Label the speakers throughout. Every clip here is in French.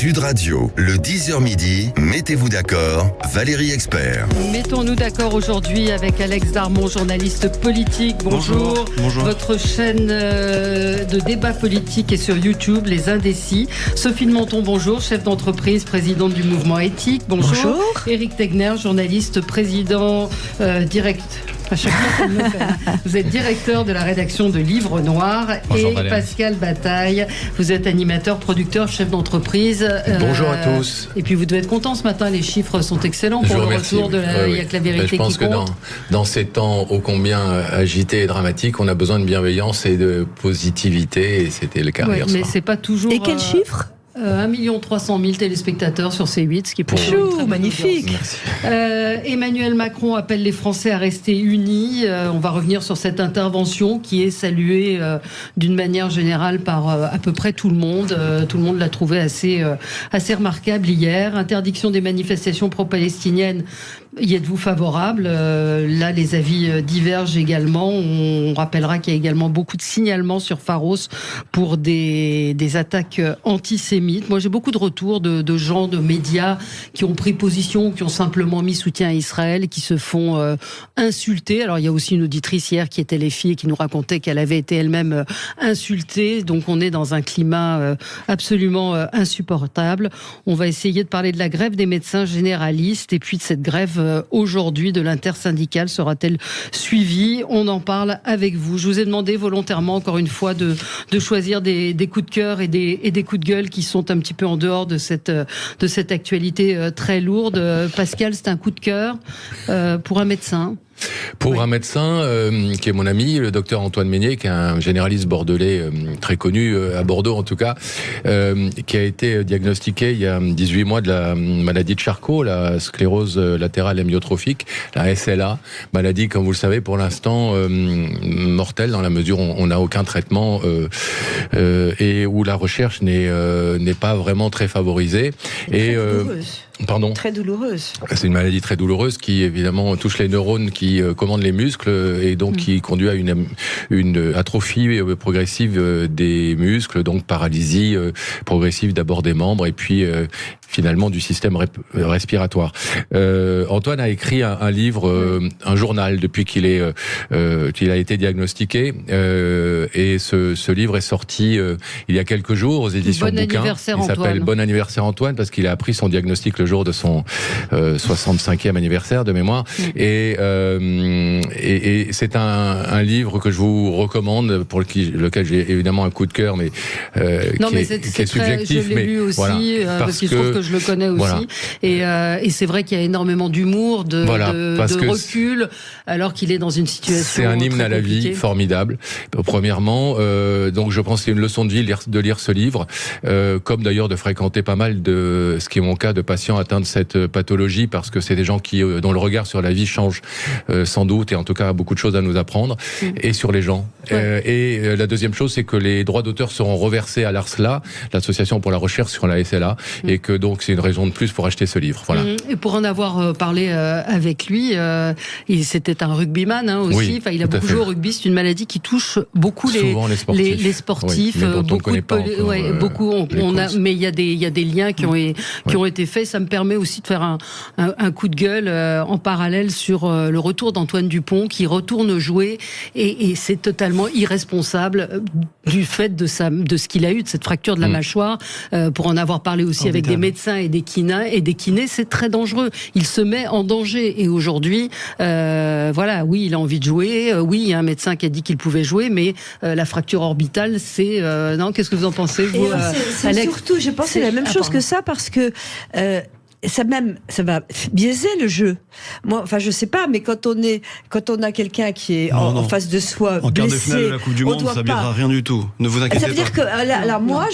Speaker 1: Sud Radio, le 10h midi, mettez-vous d'accord, Valérie Expert.
Speaker 2: Mettons-nous d'accord aujourd'hui avec Alex Darmon, journaliste politique. Bonjour.
Speaker 3: Bonjour.
Speaker 2: Votre chaîne de débat politique est sur YouTube, Les Indécis. Sophie de Menton, bonjour, chef d'entreprise, présidente du mouvement éthique. Bonjour. Éric Tegner, journaliste, président direct. À chaque fois, me fait. Vous êtes directeur de la rédaction de Livre Noir.
Speaker 3: Bonjour,
Speaker 2: et
Speaker 3: Valérie.
Speaker 2: Pascal Bataille, vous êtes animateur, producteur, chef d'entreprise.
Speaker 3: Bonjour à tous.
Speaker 2: Et puis vous devez être content ce matin, les chiffres sont excellents pour le retour de la... Il n'y a que la vérité qui compte.
Speaker 3: Je pense que dans ces temps ô combien agités et dramatiques, on a besoin de bienveillance et de positivité, et c'était le cas hier soir.
Speaker 2: Mais c'est pas toujours...
Speaker 4: Et quel chiffre
Speaker 2: 1 300 000 téléspectateurs sur C8, ce qui est pour nous une très bonne
Speaker 4: magnifique.
Speaker 2: Emmanuel Macron appelle les Français à rester unis. On va revenir sur cette intervention qui est saluée d'une manière générale par à peu près tout le monde. Tout le monde l'a trouvé assez remarquable hier. Interdiction des manifestations pro-palestiniennes. Y êtes-vous favorable ? Là, les avis divergent également. On rappellera qu'il y a également beaucoup de signalements sur Pharos pour des attaques antisémites. Moi, j'ai beaucoup de retours de gens, de médias qui ont pris position, qui ont simplement mis soutien à Israël, qui se font insulter. Alors, il y a aussi une auditrice hier qui était LFI et qui nous racontait qu'elle avait été elle-même insultée. Donc, on est dans un climat absolument insupportable. On va essayer de parler de la grève des médecins généralistes et puis de cette grève aujourd'hui de l'intersyndicale. Sera-t-elle suivie ? On en parle avec vous. Je vous ai demandé volontairement, encore une fois, de choisir des coups de cœur et des coups de gueule qui sont un petit peu en dehors de cette actualité très lourde. Pascal, c'est un coup de cœur pour un médecin.
Speaker 3: Pour un médecin qui est mon ami, le docteur Antoine Meignet, qui est un généraliste bordelais très connu, à Bordeaux en tout cas, qui a été diagnostiqué il y a 18 mois de la maladie de Charcot, la sclérose latérale amyotrophique, la SLA, maladie, comme vous le savez, pour l'instant mortelle, dans la mesure où on n'a aucun traitement et où la recherche n'est pas vraiment très favorisée.
Speaker 4: Et
Speaker 3: pardon.
Speaker 4: Très douloureuse.
Speaker 3: C'est une maladie très douloureuse qui évidemment touche les neurones qui commandent les muscles et donc qui conduit à une atrophie progressive des muscles, donc paralysie progressive d'abord des membres et puis finalement du système respiratoire. Antoine a écrit un livre, un journal depuis qu'il a été diagnostiqué et ce livre est sorti il y a quelques jours aux éditions Bouquin. Il s'appelle Bon anniversaire Antoine parce qu'il a appris son diagnostic le jour de son 65e anniversaire de mémoire et c'est un livre que je vous recommande pour lequel j'ai évidemment un coup de cœur mais qui est subjectif.
Speaker 2: Je l'ai lu aussi voilà, parce qu'il se trouve que je le connais aussi voilà. Et c'est vrai qu'il y a énormément d'humour, de recul alors qu'il est dans une situation
Speaker 3: c'est un hymne à la vie formidable. Premièrement, donc je pense que c'est une leçon de vie de lire ce livre, comme d'ailleurs de fréquenter pas mal de ce qui est mon cas de patients atteints de cette pathologie parce que c'est des gens dont le regard sur la vie change sans doute et en tout cas a beaucoup de choses à nous apprendre et sur les gens. Et la deuxième chose, c'est que les droits d'auteur seront reversés à l'ARSLA, l'association pour la recherche sur la SLA, et que donc c'est une raison de plus pour acheter ce livre. Voilà.
Speaker 2: Et pour en avoir parlé avec lui, c'était un rugbyman aussi. Oui, il a beaucoup joué au rugby. C'est une maladie qui touche beaucoup les sportifs. Oui, beaucoup. Mais il y a des liens qui ont été faits. Ça me permet aussi de faire un coup de gueule en parallèle sur le retour d'Antoine Dupont qui retourne jouer et c'est totalement irresponsable du fait de ce qu'il a eu, de cette fracture de la mâchoire. Pour en avoir parlé aussi avec des médecins et des kinés, c'est très dangereux. Il se met en danger et aujourd'hui, voilà, oui, il a envie de jouer. Oui, il y a un médecin qui a dit qu'il pouvait jouer, mais la fracture orbitale, c'est non. Qu'est-ce que vous en pensez, vous, Alex ?
Speaker 4: Surtout, j'ai pensé la même chose que ça parce que ça va biaiser le jeu. Moi, enfin, je sais pas, mais quand on a quelqu'un qui est en face de soi
Speaker 5: en
Speaker 4: blessé,
Speaker 5: quart de finale de la Coupe du Monde, ça ne biaisera rien du tout. Ne vous inquiétez pas.
Speaker 4: Ça veut dire que alors moi,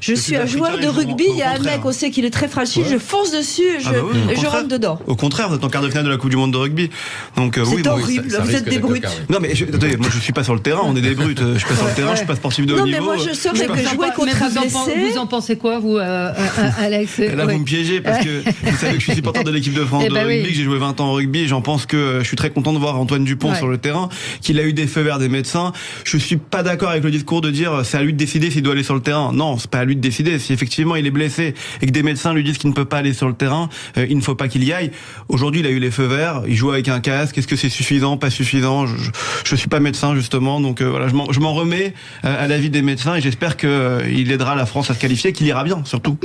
Speaker 4: je suis un joueur de rugby. Il y a un mec, on sait qu'il est très fragile. Je fonce dessus, je rentre dedans.
Speaker 5: Au contraire, vous êtes en quart de finale de la Coupe du Monde de rugby. Donc
Speaker 4: c'est horrible. Vous êtes des brutes.
Speaker 5: Non, mais attendez, moi je suis pas sur le terrain. On est des brutes. Je suis pas sur le terrain. Je suis pas sportif de haut niveau.
Speaker 4: Non, mais moi je sais que jouer contre un blessé.
Speaker 2: Vous en pensez quoi, vous, Alex ?
Speaker 5: Là, vous me piégez parce que Vous savez que je suis supporter de l'équipe de France de rugby, que j'ai joué 20 ans au rugby, et j'en pense que je suis très content de voir Antoine Dupont sur le terrain, qu'il a eu des feux verts des médecins. Je suis pas d'accord avec le discours de dire c'est à lui de décider s'il doit aller sur le terrain. Non, c'est pas à lui de décider. Si effectivement il est blessé et que des médecins lui disent qu'il ne peut pas aller sur le terrain, il ne faut pas qu'il y aille. Aujourd'hui, il a eu les feux verts, il joue avec un casque. Est-ce que c'est suffisant, pas suffisant? Je suis pas médecin justement, donc voilà, je m'en remets à l'avis des médecins et j'espère qu'il aidera la France à se qualifier, qu'il ira bien surtout.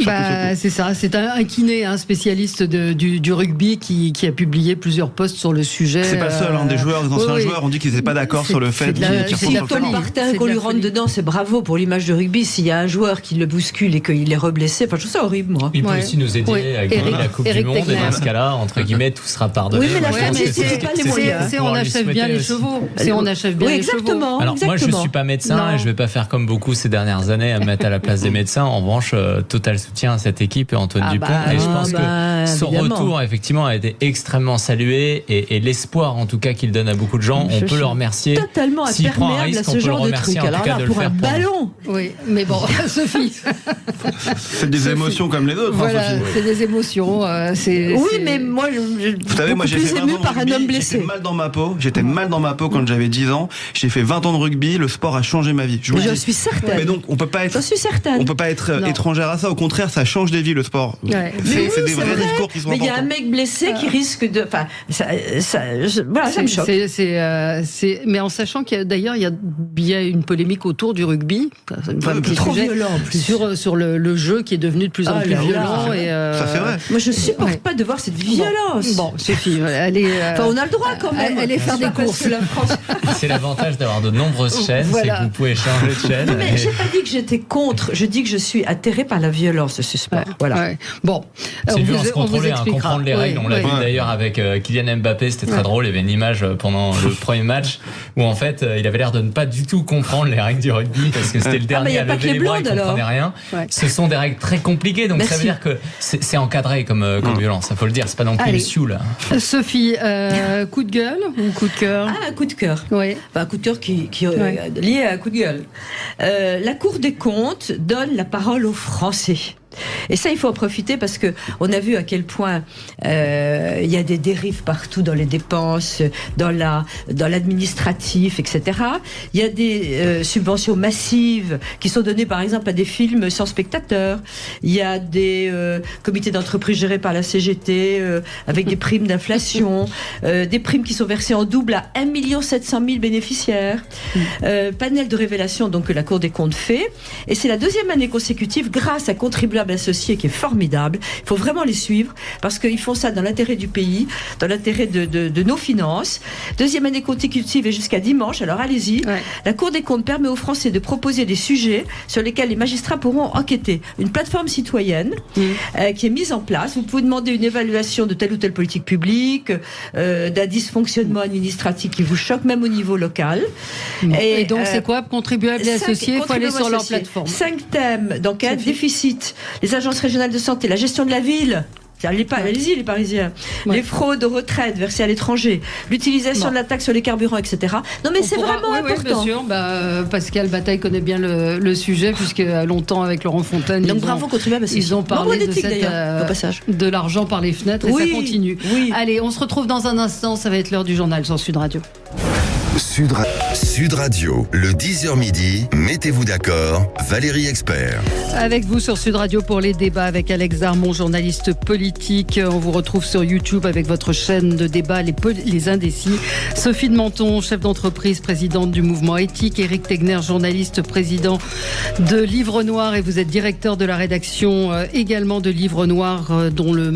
Speaker 2: C'est ça, c'est un kiné, un spécialiste du rugby qui a publié plusieurs posts sur le sujet.
Speaker 5: C'est pas le seul, des anciens joueurs ont dit qu'ils n'étaient pas d'accord sur le fait qu'il
Speaker 4: Paul Martin qu'on lui rentre dedans, c'est bravo pour l'image de rugby. S'il y a un joueur qui le bouscule et qu'il est reblessé, enfin je trouve ça horrible moi.
Speaker 6: Il peut aussi nous aider à gagner la Coupe du Monde et dans ce cas-là, entre guillemets, tout sera pardonné.
Speaker 4: Oui, mais la France, c'est pas les moyens.
Speaker 2: On achève bien les chevaux. On achève bien les chevaux.
Speaker 4: Exactement.
Speaker 6: Alors moi, je suis pas médecin et je vais pas faire comme beaucoup ces dernières années à me mettre à la place des médecins. En revanche, total soutien à cette équipe et Antoine Dupont. Et je pense que son retour, effectivement, a été extrêmement salué et l'espoir, en tout cas, qu'il donne à beaucoup de gens, on peut le remercier.
Speaker 4: Totalement imperméable à ce genre de truc. Alors là, pour un ballon.
Speaker 2: Oui, mais bon, Sophie.
Speaker 5: C'est des émotions comme les autres.
Speaker 2: Voilà, c'est des émotions.
Speaker 4: Oui, mais moi,
Speaker 5: vous savez, moi j'ai fait 20 ans de rugby, j'étais mal dans ma peau quand j'avais 10 ans. J'ai fait 20 ans de rugby, le sport a changé ma vie.
Speaker 4: Je suis certaine.
Speaker 5: Mais donc, on peut pas être étrangère à ça. Au contraire, ça change des vies, le sport.
Speaker 2: Ouais.
Speaker 5: C'est des vrais discours qui sont importants.
Speaker 4: Mais il y a un mec blessé qui risque de. Enfin, ça me choque.
Speaker 2: Mais en sachant qu'il y a d'ailleurs il y a une polémique autour du rugby.
Speaker 4: Trop violent en plus.
Speaker 2: Sur le jeu qui est devenu de plus en plus violent.
Speaker 5: Ça c'est vrai.
Speaker 4: Moi je supporte pas de voir cette violence.
Speaker 2: Bon, Sophie, elle est.
Speaker 4: Enfin, on a le droit quand même.
Speaker 2: Aller faire des courses.
Speaker 6: C'est l'avantage d'avoir de nombreuses chaînes, c'est que vous pouvez changer de chaîne.
Speaker 4: Non, mais j'ai pas dit que j'étais contre, je dis que je suis atterrée par la violence de ce sport. Voilà.
Speaker 2: Ouais. Bon,
Speaker 6: c'est violence contrôlée, comprendre les règles. On l'a vu d'ailleurs avec Kylian Mbappé, c'était très drôle. Il y avait une image pendant le premier match où en fait il avait l'air de ne pas du tout comprendre les règles du rugby parce que c'était le dernier à lever les bras, il ne comprenait rien. Ce sont des règles très compliquées, donc ça veut dire que c'est encadré comme violence, il faut le dire, c'est pas non plus une sioule.
Speaker 2: Sophie, coup de gueule ou coup de cœur?
Speaker 4: Un coup de cœur.
Speaker 2: Oui.
Speaker 4: Enfin, un coup de cœur qui est lié à un coup de gueule. La Cour des comptes donne la parole aux Français. Et ça, il faut en profiter parce que on a vu à quel point il y a des dérives partout dans les dépenses, dans l'administratif, etc. Il y a des subventions massives qui sont données, par exemple, à des films sans spectateurs. Il y a des comités d'entreprise gérés par la CGT avec des primes d'inflation, des primes qui sont versées en double à 1 700 000 bénéficiaires. Panel de révélation donc que la Cour des comptes fait. Et c'est la deuxième année consécutive grâce à Contribuables Associés qui est formidable. Il faut vraiment les suivre parce qu'ils font ça dans l'intérêt du pays, dans l'intérêt de nos finances. Deuxième année consécutive et jusqu'à dimanche, alors allez-y. Ouais. La Cour des comptes permet aux Français de proposer des sujets sur lesquels les magistrats pourront enquêter. Une plateforme citoyenne qui est mise en place. Vous pouvez demander une évaluation de telle ou telle politique publique, d'un dysfonctionnement administratif qui vous choque même au niveau local.
Speaker 2: Et donc c'est quoi? Contribuables et associés, il faut aller sur leur plateforme.
Speaker 4: 5 thèmes d'enquête: déficit, les agences régionales de santé, la gestion de la ville. Allez-y les Parisiens. Les fraudes aux retraites versées à l'étranger, l'utilisation de la taxe sur les carburants, etc. Non mais c'est vraiment important.
Speaker 2: Oui, bien sûr. Pascal Bataille connaît bien le sujet puisque longtemps avec Laurent Fontaine,
Speaker 4: donc bravo Contribuables Associés.
Speaker 2: Ils ont parlé de l'argent par les fenêtres et ça continue. Oui. Allez, on se retrouve dans un instant. Ça va être l'heure du journal sur Sud Radio.
Speaker 1: Sud Radio, le 10h midi, mettez-vous d'accord, Valérie Expert.
Speaker 2: Avec vous sur Sud Radio pour les débats avec Alex Darmon, journaliste politique. On vous retrouve sur YouTube avec votre chaîne de débat Les Indécis. Sophie de Menton, chef d'entreprise, présidente du mouvement éthique. Éric Tegner, journaliste, président de Livre Noir et vous êtes directeur de la rédaction également de Livre Noir dont le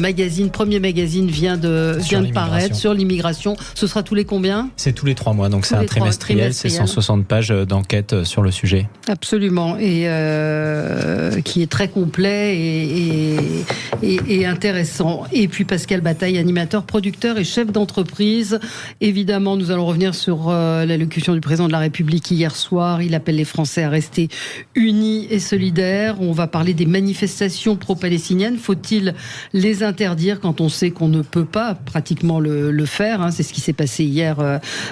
Speaker 2: premier magazine vient de paraître sur l'immigration. Ce sera tous les combien?
Speaker 6: C'est tous les 3 mois, donc c'est un trimestriel, c'est 160 pages d'enquête sur le sujet.
Speaker 2: Absolument, et qui est très complet et intéressant. Et puis Pascal Bataille, animateur, producteur et chef d'entreprise. Évidemment, nous allons revenir sur l'allocution du président de la République hier soir. Il appelle les Français à rester unis et solidaires. On va parler des manifestations pro-palestiniennes. Faut-il les interdire quand on sait qu'on ne peut pas pratiquement le faire, hein? C'est ce qui s'est passé hier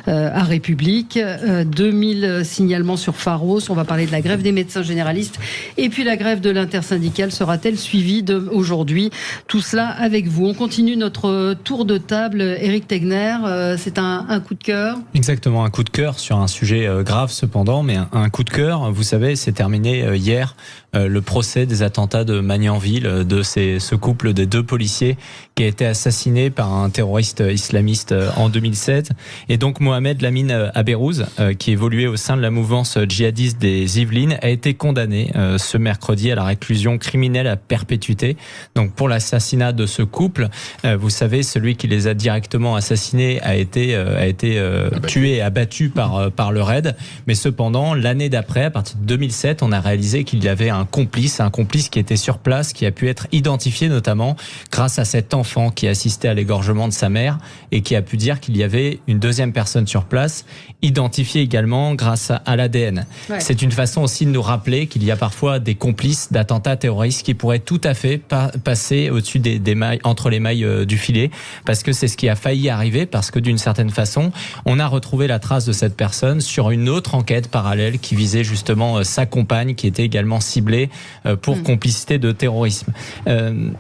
Speaker 2: à République. 2000 signalements sur Pharos. On va parler de la grève des médecins généralistes. Et puis la grève de l'intersyndicale sera-t-elle suivie aujourd'hui aujourd'hui. Tout cela avec vous. On continue notre tour de table. Éric Tegner, c'est un coup de cœur.
Speaker 6: Exactement, un coup de cœur sur un sujet grave cependant, mais un coup de cœur, vous savez, c'est terminé hier le procès des attentats de Magnanville, de ce couple des 2 policiers qui a été assassiné par un terroriste islamiste en 2007. Et donc Mohamed Lamine Aberouz, qui évoluait au sein de la mouvance djihadiste des Yvelines, a été condamné ce mercredi à la réclusion criminelle à perpétuité. Donc pour l'assassinat de ce couple, vous savez, celui qui les a directement assassinés a été tué et abattu par le RAID. Mais cependant, l'année d'après, à partir de 2007, on a réalisé qu'il y avait un complice qui était sur place, qui a pu être identifié notamment grâce à cet enfant qui assistait à l'égorgement de sa mère et qui a pu dire qu'il y avait une deuxième personne sur place, identifiée également grâce à l'ADN. Ouais. C'est une façon aussi de nous rappeler qu'il y a parfois des complices d'attentats terroristes qui pourraient tout à fait passer au-dessus des mailles, entre les mailles du filet, parce que c'est ce qui a failli arriver, parce que d'une certaine façon, on a retrouvé la trace de cette personne sur une autre enquête parallèle qui visait justement sa compagne, qui était également ciblée pour complicité de terrorisme.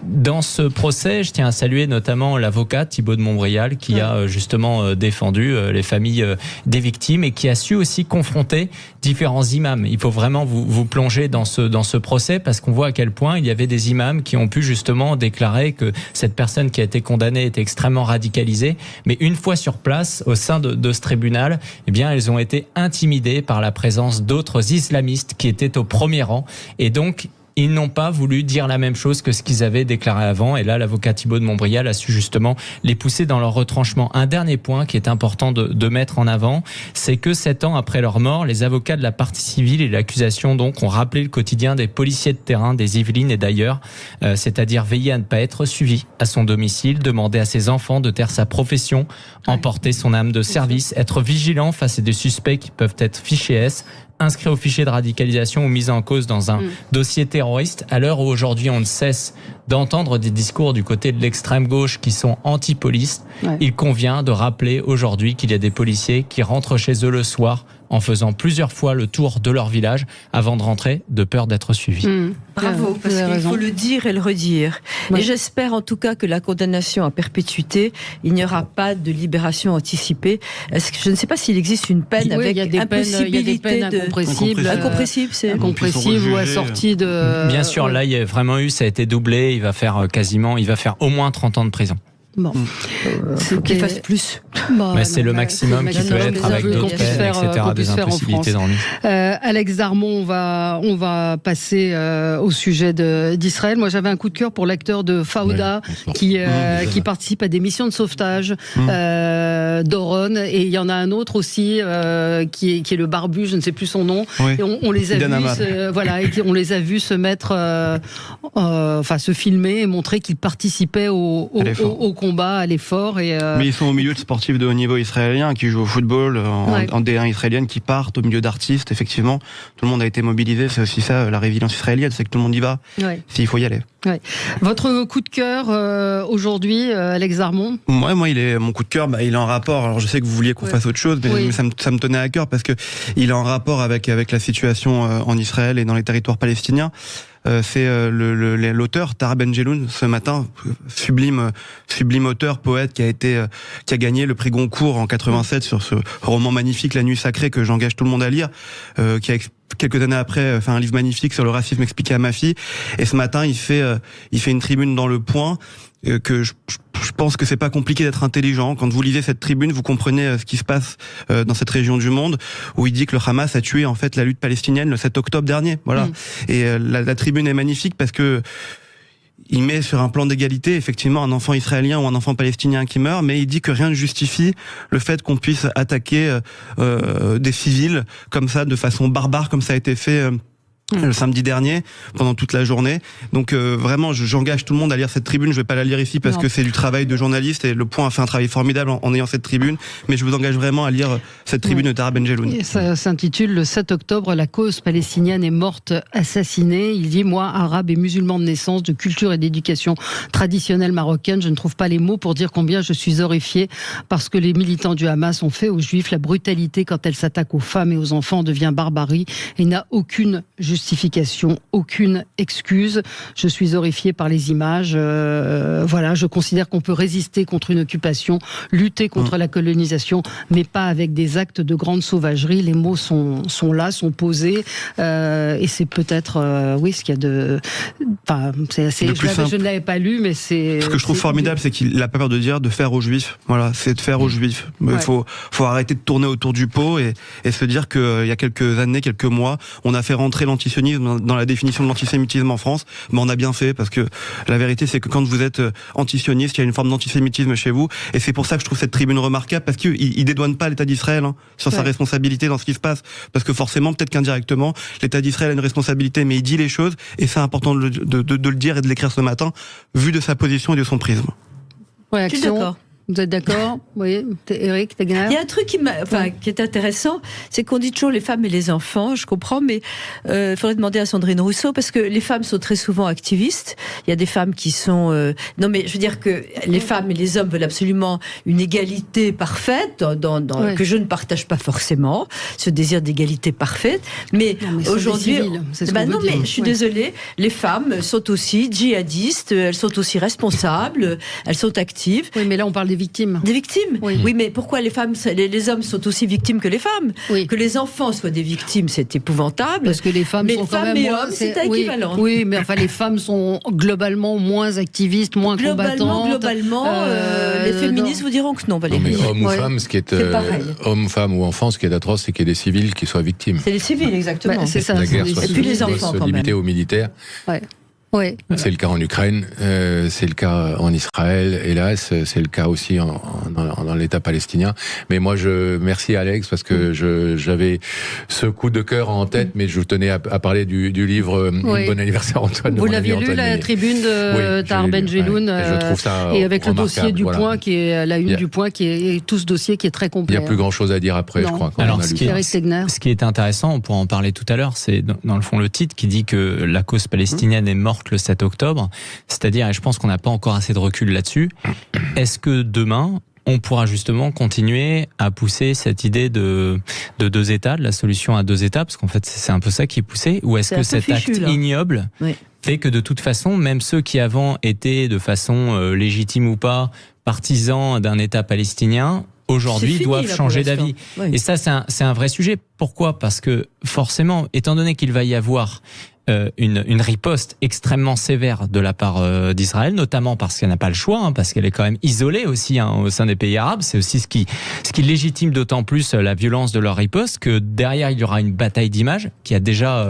Speaker 6: Dans ce procès, je tiens à saluer notamment l'avocat Thibault de Montbrial qui a justement défendu les familles des victimes et qui a su aussi confronter différents imams. Il faut vraiment vous plonger dans ce procès parce qu'on voit à quel point il y avait des imams qui ont pu justement déclarer que cette personne qui a été condamnée était extrêmement radicalisée, mais une fois sur place au sein de ce tribunal, eh bien elles ont été intimidées par la présence d'autres islamistes qui étaient au premier rang. Et donc, ils n'ont pas voulu dire la même chose que ce qu'ils avaient déclaré avant. Et là, l'avocat Thibault de Montbrial a su justement les pousser dans leur retranchement. Un dernier point qui est important de mettre en avant, c'est que 7 ans après leur mort, les avocats de la partie civile et l'accusation donc ont rappelé le quotidien des policiers de terrain des Yvelines et d'ailleurs, c'est-à-dire veiller à ne pas être suivi à son domicile, demander à ses enfants de taire sa profession, emporter son âme de service, être vigilant face à des suspects qui peuvent être fichés S, inscrits au fichier de radicalisation ou mis en cause dans un dossier terroriste, à l'heure où aujourd'hui on ne cesse d'entendre des discours du côté de l'extrême gauche qui sont anti-police, il convient de rappeler aujourd'hui qu'il y a des policiers qui rentrent chez eux le soir en faisant plusieurs fois le tour de leur village avant de rentrer, de peur d'être suivis.
Speaker 4: Bravo, parce qu'il faut le dire et le redire. Et j'espère en tout cas que la condamnation à perpétuité, il n'y aura pas de libération anticipée. Est-ce que je ne sais pas s'il existe une peine avec impossibilité
Speaker 2: incompressible ou assortie de...
Speaker 6: Bien sûr, là il y a vraiment eu, ça a été doublé, il va faire au moins 30 ans de prison.
Speaker 2: Bon,
Speaker 4: qu'il fasse plus.
Speaker 6: Mais c'est le maximum qui peut être avec d'autres peines, etc. Des impossibilités dans le
Speaker 2: Alex Darmon, on va passer au sujet d'Israël. Moi, j'avais un coup de cœur pour l'acteur de Fauda qui participe à des missions de sauvetage, Doron, et il y en a un autre aussi qui est le barbu, je ne sais plus son nom. Et on les a vus, on les a vus se mettre, se filmer et montrer qu'ils participaient au combat, à l'effort.
Speaker 5: Mais ils sont au milieu de sportifs de haut niveau israéliens qui jouent au football en D1 israélienne, qui partent au milieu d'artistes. Effectivement, tout le monde a été mobilisé. C'est aussi ça, la résilience israélienne, c'est que tout le monde y va s'il faut y aller.
Speaker 2: Votre coup de cœur aujourd'hui, Alex Darmon? Moi,
Speaker 5: mon coup de cœur, il est en rapport. Alors, je sais que vous vouliez qu'on fasse autre chose, mais ça me tenait à cœur parce que il est en rapport avec la situation en Israël et dans les territoires palestiniens. C'est l'auteur Tahar Ben-Jelloun ce matin, sublime auteur, poète qui a gagné le prix Goncourt en 87 sur ce roman magnifique La Nuit Sacrée que j'engage tout le monde à lire, qui a quelques années après fait un livre magnifique sur le racisme expliqué à ma fille. Et ce matin, il fait une tribune dans Le Point que je pense que c'est pas compliqué d'être intelligent. Quand vous lisez cette tribune, vous comprenez ce qui se passe dans cette région du monde, où il dit que le Hamas a tué en fait la lutte palestinienne le 7 octobre dernier. Voilà. Et la tribune est magnifique parce que il met sur un plan d'égalité effectivement un enfant israélien ou un enfant palestinien qui meurt, mais il dit que rien ne justifie le fait qu'on puisse attaquer des civils comme ça, de façon barbare, comme ça a été fait le samedi dernier, pendant toute la journée. Donc vraiment, j'engage tout le monde à lire cette tribune. Je vais pas la lire ici parce que c'est du travail de journaliste et Le Point a fait un travail formidable en ayant cette tribune. Mais je vous engage vraiment à lire cette tribune de Tahar Ben-Jelloun.
Speaker 2: Ça s'intitule « Le 7 octobre, la cause palestinienne est morte assassinée ». Il dit « Moi, arabe et musulman de naissance, de culture et d'éducation traditionnelle marocaine, je ne trouve pas les mots pour dire combien je suis horrifié parce que les militants du Hamas ont fait aux Juifs. La brutalité quand elle s'attaque aux femmes et aux enfants devient barbarie et n'a aucune justification. » justification, aucune excuse. Je suis horrifiée par les images. Voilà, je considère qu'on peut résister contre une occupation, lutter contre la colonisation, mais pas avec des actes de grande sauvagerie. Les mots sont là, sont posés, et c'est peut-être, oui, ce qu'il y a de... Enfin, c'est assez... Je ne l'avais pas lu, mais c'est...
Speaker 5: Ce que je trouve formidable, c'est qu'il n'a pas peur de dire de faire aux Juifs. Voilà, c'est de faire aux Juifs. Il faut arrêter de tourner autour du pot et se dire qu'il y a quelques années, quelques mois, on a fait rentrer l'antisionisme dans la définition de l'antisémitisme en France. Mais on a bien fait, parce que la vérité, c'est que quand vous êtes antisioniste, il y a une forme d'antisémitisme chez vous. Et c'est pour ça que je trouve cette tribune remarquable, parce qu'il dédouane pas l'État d'Israël sur sa responsabilité dans ce qui se passe. Parce que forcément, peut-être qu'indirectement, l'État d'Israël a une responsabilité, mais il dit les choses, et c'est important de le dire et de l'écrire ce matin, vu de sa position et de son prisme.
Speaker 2: Ouais,
Speaker 4: je suis d'accord.
Speaker 2: Vous êtes d'accord? Oui, Eric Tegener.
Speaker 4: Il y a un truc qui est intéressant, c'est qu'on dit toujours les femmes et les enfants, je comprends, mais il faudrait demander à Sandrine Rousseau, parce que les femmes sont très souvent activistes. Il y a des femmes qui sont... Non, mais je veux dire que les femmes et les hommes veulent absolument une égalité parfaite, que je ne partage pas forcément, ce désir d'égalité parfaite. Mais aujourd'hui... non, mais je suis désolée, les femmes sont aussi djihadistes, elles sont aussi responsables, elles sont actives.
Speaker 2: Oui, mais là on parle des victimes.
Speaker 4: Des victimes. Oui, mais pourquoi les hommes sont aussi victimes que les femmes? Que les enfants soient des victimes, c'est épouvantable.
Speaker 2: Parce que les femmes sont quand même
Speaker 4: moins... c'est équivalent.
Speaker 2: Oui, mais enfin les femmes sont globalement moins activistes, moins combattantes.
Speaker 4: Globalement, les féministes vous diront que non, Valérie.
Speaker 3: Non, mais homme ou femme, ce qui est homme, femme ou enfant, ce qui est atroce, c'est qu'il y ait des civils qui soient victimes.
Speaker 4: C'est les civils, exactement.
Speaker 2: C'est ça.
Speaker 3: La guerre
Speaker 4: et puis les enfants,
Speaker 3: se limiter aux militaires.
Speaker 2: Oui.
Speaker 3: C'est le cas en Ukraine, c'est le cas en Israël, hélas, c'est le cas aussi dans l'État palestinien. Mais moi, merci Alex, parce que j'avais ce coup de cœur en tête, mais je tenais à parler du livre Bon anniversaire Antoine.
Speaker 2: Vous l'aviez lu, la tribune de Tahar Ben-Jelloun,
Speaker 3: je trouve ça
Speaker 2: et avec le dossier du Point, qui est la une du Point, qui est tout ce dossier qui est très complet.
Speaker 3: Il n'y a plus grand chose à dire après, je crois.
Speaker 6: Alors, ce qui est intéressant, on pourra en parler tout à l'heure, c'est dans le fond le titre qui dit que la cause palestinienne est morte le 7 octobre, c'est-à-dire, et je pense qu'on n'a pas encore assez de recul là-dessus, est-ce que demain, on pourra justement continuer à pousser cette idée de deux États, de la solution à deux États, parce qu'en fait c'est un peu ça qui est poussé, ou est-ce que cet acte ignoble fait que de toute façon, même ceux qui avant étaient de façon légitime ou pas, partisans d'un État palestinien, aujourd'hui doivent changer d'avis. Et ça c'est un vrai sujet. Pourquoi? Parce que forcément, étant donné qu'il va y avoir une riposte extrêmement sévère de la part d'Israël, notamment parce qu'elle n'a pas le choix, parce qu'elle est quand même isolée aussi au sein des pays arabes. C'est aussi ce qui légitime d'autant plus la violence de leur riposte, que derrière il y aura une bataille d'images qui a déjà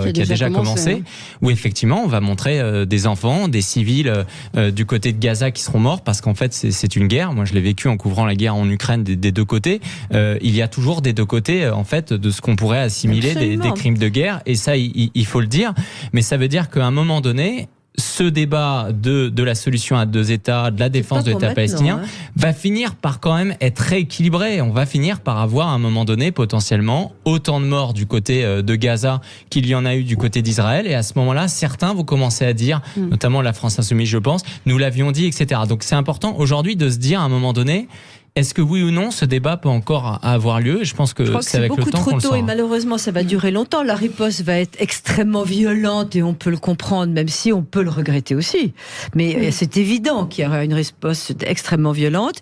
Speaker 6: commencé, où effectivement on va montrer des enfants, des civils du côté de Gaza qui seront morts, parce qu'en fait c'est une guerre. Moi je l'ai vécu en couvrant la guerre en Ukraine des deux côtés. Il y a toujours des deux côtés en fait de ce qu'on pourrait assimiler des crimes de guerre, et ça il faut le dire. Mais ça veut dire qu'à un moment donné, ce débat de la solution à deux États, de la défense de l'État palestinien, va finir par quand même être rééquilibré. On va finir par avoir à un moment donné potentiellement autant de morts du côté de Gaza qu'il y en a eu du côté d'Israël. Et à ce moment-là, certains vont commencer à dire, notamment la France Insoumise, je pense, nous l'avions dit, etc. Donc c'est important aujourd'hui de se dire à un moment donné, est-ce que oui ou non, ce débat peut encore avoir lieu? Je pense que c'est avec le temps qu'on le saura.
Speaker 4: beaucoup trop tôt, et malheureusement, ça va durer longtemps. La riposte va être extrêmement violente, et on peut le comprendre, même si on peut le regretter aussi. Mais c'est évident qu'il y aura une riposte extrêmement violente.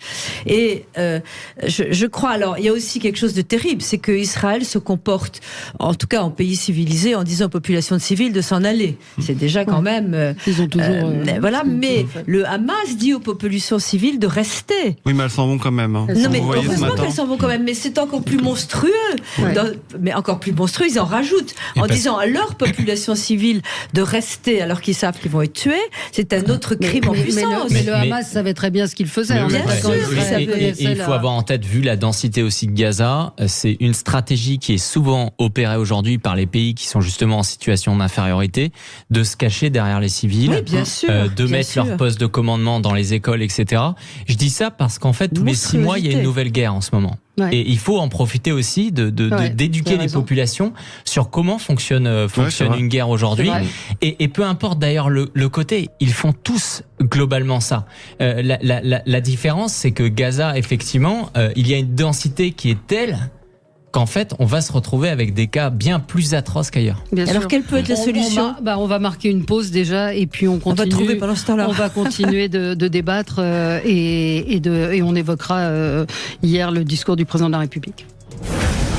Speaker 4: Et je crois, alors, il y a aussi quelque chose de terrible, c'est que Israël se comporte, en tout cas en pays civilisé, en disant aux populations civiles de s'en aller. C'est déjà quand même...
Speaker 2: Ils ont toujours...
Speaker 4: voilà, mais le Hamas dit aux populations civiles de rester.
Speaker 5: Oui, mais elles s'en vont quand même.
Speaker 4: Non, mais heureusement qu'elles s'en vont quand même, mais c'est encore plus monstrueux. Mais encore plus monstrueux, ils en rajoutent en disant à leur population civile de rester alors qu'ils savent qu'ils vont être tués. C'est un autre crime en puissance.
Speaker 2: Mais le Hamas savait très bien ce qu'il faisait.
Speaker 6: Il faut avoir en tête, vu la densité aussi de Gaza, c'est une stratégie qui est souvent opérée aujourd'hui par les pays qui sont justement en situation d'infériorité, de se cacher derrière les civils, de mettre leur poste de commandement dans les écoles, etc. Je dis ça parce qu'en fait, tous les 6 mois, il y a une nouvelle guerre en ce moment. Et il faut en profiter aussi d'éduquer les populations sur comment fonctionne une guerre aujourd'hui. Et peu importe d'ailleurs le côté, ils font tous globalement ça. La différence, c'est que Gaza, effectivement, il y a une densité qui est telle qu'en fait, on va se retrouver avec des cas bien plus atroces qu'ailleurs.
Speaker 4: Alors, quelle peut être la solution ?
Speaker 2: On va marquer une pause déjà, et puis on continue.
Speaker 4: On va trouver pendant ce temps-là.
Speaker 2: On va continuer de débattre et on évoquera hier le discours du président de la République.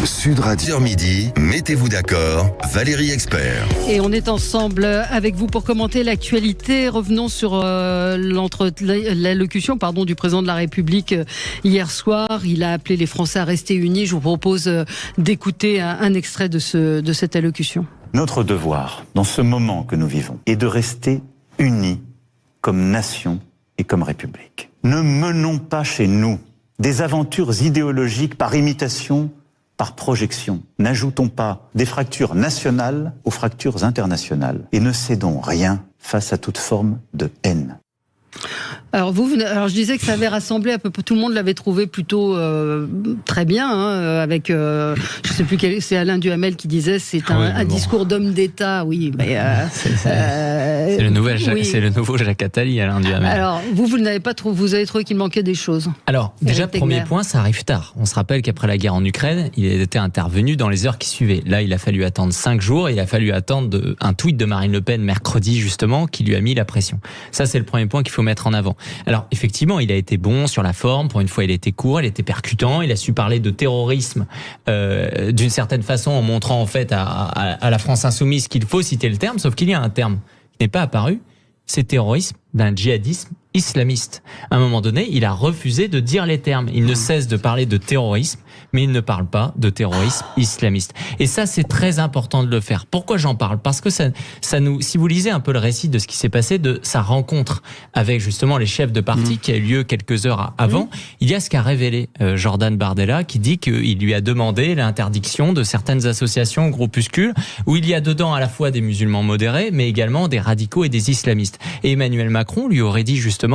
Speaker 1: Sud Radio midi, mettez-vous d'accord, Valérie Expert.
Speaker 2: Et on est ensemble avec vous pour commenter l'actualité. Revenons sur l'allocution du président de la République hier soir. Il a appelé les Français à rester unis. Je vous propose d'écouter un extrait de cette allocution.
Speaker 7: Notre devoir, dans ce moment que nous vivons, est de rester unis comme nation et comme République. Ne menons pas chez nous des aventures idéologiques par imitation, par projection. N'ajoutons pas des fractures nationales aux fractures internationales. Et ne cédons rien face à toute forme de haine.
Speaker 2: Alors je disais que ça avait rassemblé à peu près tout le monde, l'avait trouvé plutôt très bien, avec je sais plus c'est Alain Duhamel qui disait c'est un discours d'homme d'État, oui, mais
Speaker 6: c'est le nouveau Jacques Attali, Alain Duhamel.
Speaker 2: Alors vous n'avez pas trouvé, vous avez trouvé qu'il manquait des choses.
Speaker 6: Alors déjà premier point, ça arrive tard. On se rappelle qu'après la guerre en Ukraine, il était intervenu dans les heures qui suivaient. Là, il a fallu attendre 5 jours, et il a fallu attendre un tweet de Marine Le Pen mercredi justement qui lui a mis la pression. Ça, c'est le premier point qu'il faut mettre en avant. Alors effectivement, il a été bon sur la forme, pour une fois il a été court, il était percutant, il a su parler de terrorisme d'une certaine façon en montrant en fait à la France insoumise qu'il faut citer le terme, sauf qu'il y a un terme qui n'est pas apparu, c'est terrorisme d'un djihadisme islamiste. À un moment donné, il a refusé de dire les termes. Il ne cesse de parler de terrorisme, mais il ne parle pas de terrorisme islamiste. Et ça, c'est très important de le faire. Pourquoi j'en parle ? Parce que ça nous, si vous lisez un peu le récit de ce qui s'est passé, de sa rencontre avec justement les chefs de parti qui a eu lieu quelques heures avant, il y a ce qu'a révélé Jordan Bardella, qui dit qu'il lui a demandé l'interdiction de certaines associations, groupuscules, où il y a dedans à la fois des musulmans modérés, mais également des radicaux et des islamistes. Et Emmanuel Macron lui aurait dit justement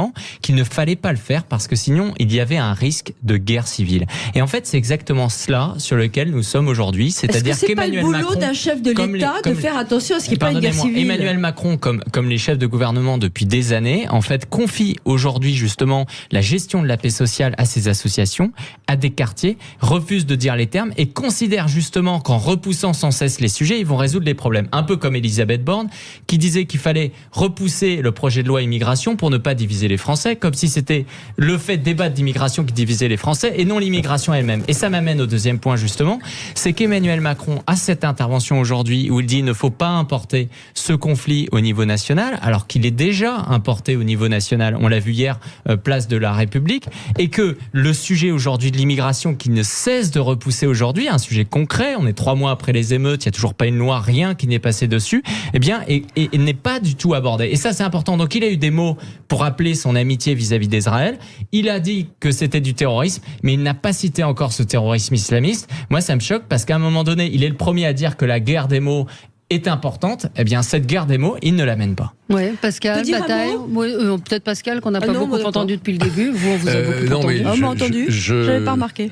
Speaker 6: qu'il ne fallait pas le faire parce que sinon il y avait un risque de guerre civile. Et en fait, c'est exactement cela sur lequel nous sommes aujourd'hui, c'est-à-dire qu'Emmanuel Macron,
Speaker 4: c'est pas le boulot d'un chef de l'État de faire attention à ce qu'il n'y ait pas une guerre civile.
Speaker 6: Emmanuel Macron, comme les chefs de gouvernement depuis des années, en fait, confie aujourd'hui justement la gestion de la paix sociale à ces associations, à des quartiers, refuse de dire les termes et considère justement qu'en repoussant sans cesse les sujets, ils vont résoudre les problèmes. Un peu comme Elisabeth Borne, qui disait qu'il fallait repousser le projet de loi immigration pour ne pas diviser les Français, comme si c'était le fait de débattre d'immigration qui divisait les Français et non l'immigration elle-même. Et ça m'amène au deuxième point justement, c'est qu'Emmanuel Macron a cette intervention aujourd'hui où il dit qu'il ne faut pas importer ce conflit au niveau national, alors qu'il est déjà importé au niveau national. On l'a vu hier, place de la République, et que le sujet aujourd'hui de l'immigration qui ne cesse de repousser aujourd'hui, un sujet concret, on est 3 mois après les émeutes, il n'y a toujours pas une loi, rien qui n'est passé dessus, eh bien, et n'est pas du tout abordé. Et ça, c'est important. Donc, il a eu des mots pour appeler son amitié vis-à-vis d'Israël. Il a dit que c'était du terrorisme, mais il n'a pas cité encore ce terrorisme islamiste. Moi, ça me choque parce qu'à un moment donné, il est le premier à dire que la guerre des mots est importante. Eh bien, cette guerre des mots, il ne l'amène pas.
Speaker 2: Oui, Pascal, Bataille. Peut-être Pascal, qu'on n'a pas beaucoup entendu depuis le début. Vous, on vous a beaucoup entendu.
Speaker 4: On m'a entendu. Je n'avais pas remarqué.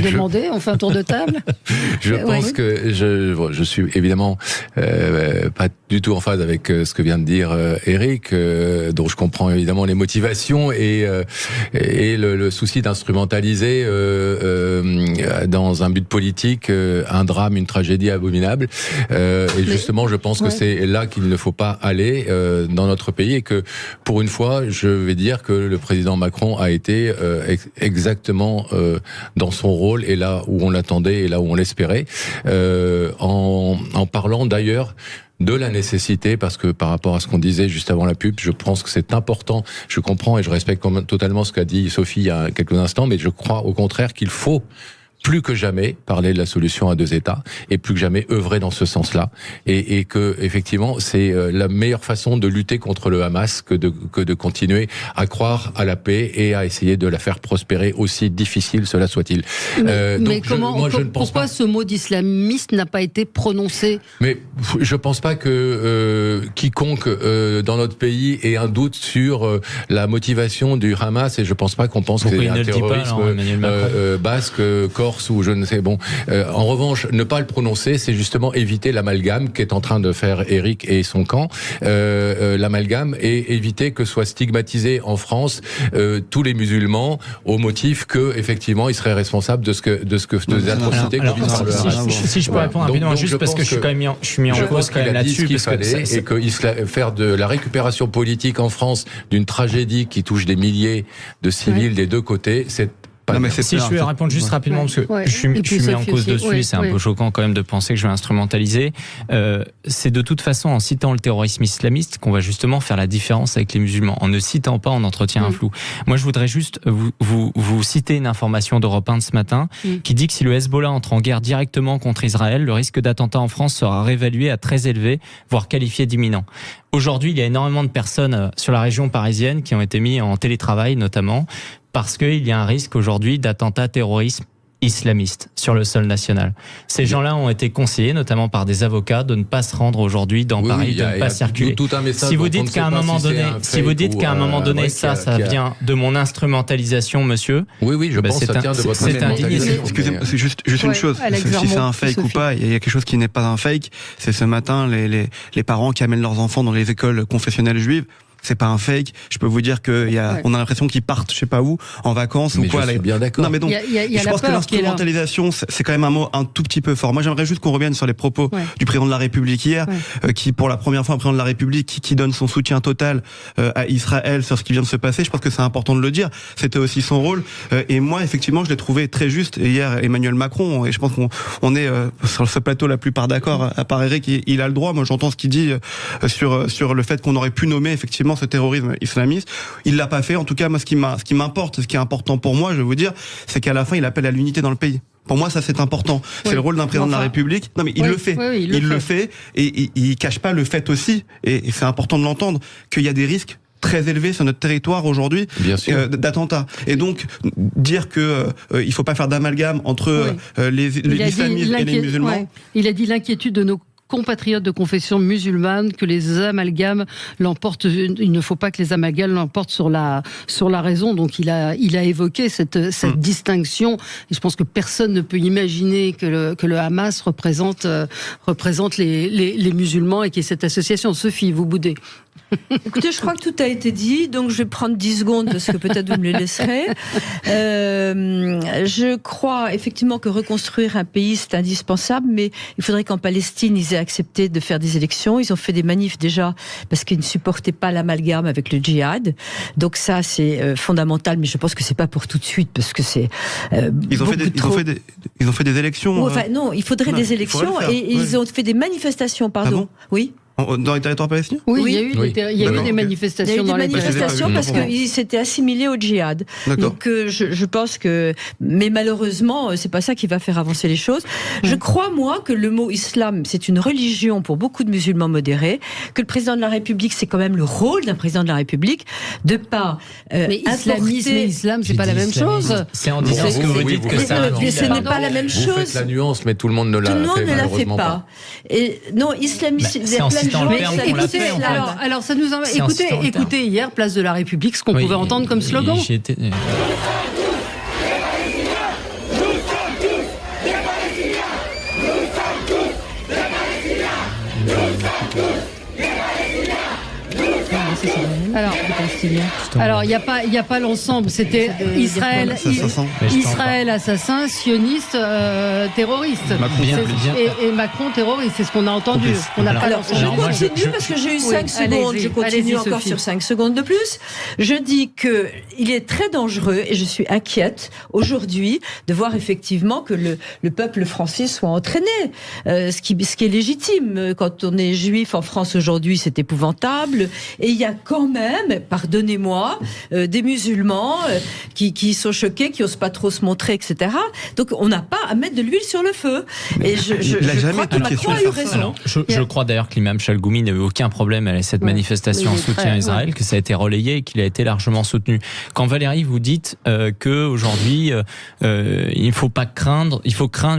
Speaker 2: Demandez, on fait un tour de table.
Speaker 3: Je pense que je suis évidemment pas du tout en phase avec ce que vient de dire Éric, dont je comprends évidemment les motivations et le souci d'instrumentaliser dans un but politique un drame, une tragédie abominable. Et justement, je pense que c'est là qu'il ne faut pas aller dans notre pays et que pour une fois, je vais dire que le président Macron a été exactement dans son rôle et là où on l'attendait et là où on l'espérait, en parlant d'ailleurs de la nécessité, parce que par rapport à ce qu'on disait juste avant la pub, je pense que c'est important, je comprends et je respecte totalement ce qu'a dit Sophie il y a quelques instants, mais je crois au contraire qu'il faut plus que jamais parler de la solution à 2 États et plus que jamais œuvrer dans ce sens-là et que effectivement c'est la meilleure façon de lutter contre le Hamas que de continuer à croire à la paix et à essayer de la faire prospérer, aussi difficile cela soit-il.
Speaker 2: Pourquoi ce mot d'islamiste n'a pas été prononcé ?
Speaker 3: Mais je pense pas que quiconque dans notre pays ait un doute sur la motivation du Hamas et je pense pas qu'on pense que c'est un terrorisme basque, Corse ou je ne sais. Bon, en revanche, ne pas le prononcer, c'est justement éviter l'amalgame qu'est en train de faire Éric et son camp. L'amalgame et éviter que soient stigmatisés en France tous les musulmans au motif que effectivement ils seraient responsables de des atrocités commises par le Hamas.
Speaker 8: Si je peux répondre rapidement, juste parce que je suis mis en cause quand même là-dessus,
Speaker 3: parce que et qu'il faire de la récupération politique en France d'une tragédie qui touche des milliers de civils des deux côtés, c'est
Speaker 8: si je vais répondre juste rapidement, parce que je suis mis en cause dessus, c'est un peu choquant quand même de penser que je vais instrumentaliser. C'est de toute façon en citant le terrorisme islamiste qu'on va justement faire la différence avec les musulmans. En ne citant pas, on entretient un flou. Moi, je voudrais juste vous citer une information d'Europe 1 de ce matin qui dit que si le Hezbollah entre en guerre directement contre Israël, le risque d'attentat en France sera réévalué à très élevé, voire qualifié d'imminent. Aujourd'hui, il y a énormément de personnes sur la région parisienne qui ont été mis en télétravail notamment, parce qu'il y a un risque aujourd'hui d'attentat terrorisme islamiste sur le sol national. Ces gens-là ont été conseillés, notamment par des avocats, de ne pas se rendre aujourd'hui dans Paris, de ne pas circuler.
Speaker 3: Si vous dites qu'à un moment
Speaker 8: donné, ça vient de mon instrumentalisation, monsieur.
Speaker 3: Oui, je pense que ça vient de votre instrumentalisation.
Speaker 5: Excusez-moi, c'est juste une chose. Si c'est un fake ou pas, il y a quelque chose qui n'est pas un fake. C'est ce matin, les parents qui amènent leurs enfants dans les écoles confessionnelles juives. C'est pas un fake. Je peux vous dire on a l'impression qu'ils partent, je sais pas où, en vacances ou quoi.
Speaker 3: Je suis bien d'accord.
Speaker 5: Non, mais donc, je pense que l'instrumentalisation, c'est quand même un mot un tout petit peu fort. Moi, j'aimerais juste qu'on revienne sur les propos du président de la République hier, qui, pour la première fois, un président de la République qui donne son soutien total à Israël sur ce qui vient de se passer. Je pense que c'est important de le dire. C'était aussi son rôle. Et moi, effectivement, je l'ai trouvé très juste. Et hier, Emmanuel Macron, et je pense qu'on est sur ce plateau la plupart d'accord, à part Eric, il a le droit. Moi, j'entends ce qu'il dit sur le fait qu'on aurait pu nommer effectivement ce terrorisme islamiste. Il l'a pas fait. En tout cas, moi, ce qui m'importe, ce qui est important pour moi, je vais vous dire, c'est qu'à la fin, il appelle à l'unité dans le pays. Pour moi, ça, c'est important. C'est le rôle d'un président de la République. Non, mais il le fait. Il le fait. Et il cache pas le fait aussi, et c'est important de l'entendre, qu'il y a des risques très élevés sur notre territoire aujourd'hui d'attentats. Et donc, dire il faut pas faire d'amalgame entre les islamistes et les musulmans.
Speaker 2: Il a dit l'inquiétude de nos compatriotes de confession musulmane, que les amalgames l'emportent. Il ne faut pas que les amalgames l'emportent sur la raison. Donc il a évoqué cette distinction. Et je pense que personne ne peut imaginer que le Hamas représente les musulmans et qu'il y ait cette association. Sophie, vous boudez.
Speaker 4: Écoutez, je crois que tout a été dit, donc je vais prendre 10 secondes parce que peut-être vous me les laisserez. Je crois effectivement que reconstruire un pays, c'est indispensable, mais il faudrait qu'en Palestine, ils aient accepté de faire des élections. Ils ont fait des manifs déjà parce qu'ils ne supportaient pas l'amalgame avec le djihad. Donc ça, c'est fondamental, mais je pense que c'est pas pour tout de suite parce que c'est
Speaker 5: ils ont fait des élections.
Speaker 4: Enfin, non, il faudrait des élections et ils ont fait des manifestations, pardon.
Speaker 5: Ah bon ?
Speaker 4: Oui.
Speaker 5: Dans les territoires palestiniens ?
Speaker 2: Oui, il y a eu des manifestations dans les
Speaker 4: manifestations parce qu'ils s'étaient assimilés au djihad. Donc je pense que, mais malheureusement, c'est pas ça qui va faire avancer les choses. Je crois, moi, que le mot islam, c'est une religion pour beaucoup de musulmans modérés, que le président de la République, c'est quand même le rôle d'un président de la République de pas
Speaker 2: mais islamisme et islam, c'est pas la même chose.
Speaker 6: C'est en disant ce que vous dites que ça.
Speaker 4: Ce n'est pas la même chose.
Speaker 3: Vous faites la nuance, mais tout le monde ne la fait pas.
Speaker 4: Et non, islamisme.
Speaker 2: Alors ça nous écoutez hier Place de la République ce qu'on pouvait entendre comme slogan. Alors il y a pas l'ensemble, c'était Israël assassin, sioniste, terroriste. Et Macron terroriste, c'est ce qu'on a entendu. On n'a pas
Speaker 4: je continue parce que j'ai eu 5 secondes, je continue encore sur 5 secondes de plus. Je dis que il est très dangereux et je suis inquiète aujourd'hui de voir effectivement que le peuple français soit entraîné, ce qui est légitime. Quand on est juif en France aujourd'hui, c'est épouvantable. Et il y a quand même, pardonnez-moi, des musulmans qui sont choqués, qui osent pas trop se montrer, etc. Donc on n'a pas à mettre de l'huile sur le feu. Et je crois que Macron a eu raison.
Speaker 8: Je crois d'ailleurs que l'imam Chalgoumi n'avait aucun problème à cette manifestation en soutien à Israël, que ça a été relayé et qu'il a été largement soutenu. Quand Valérie, vous dites que aujourd'hui il faut craindre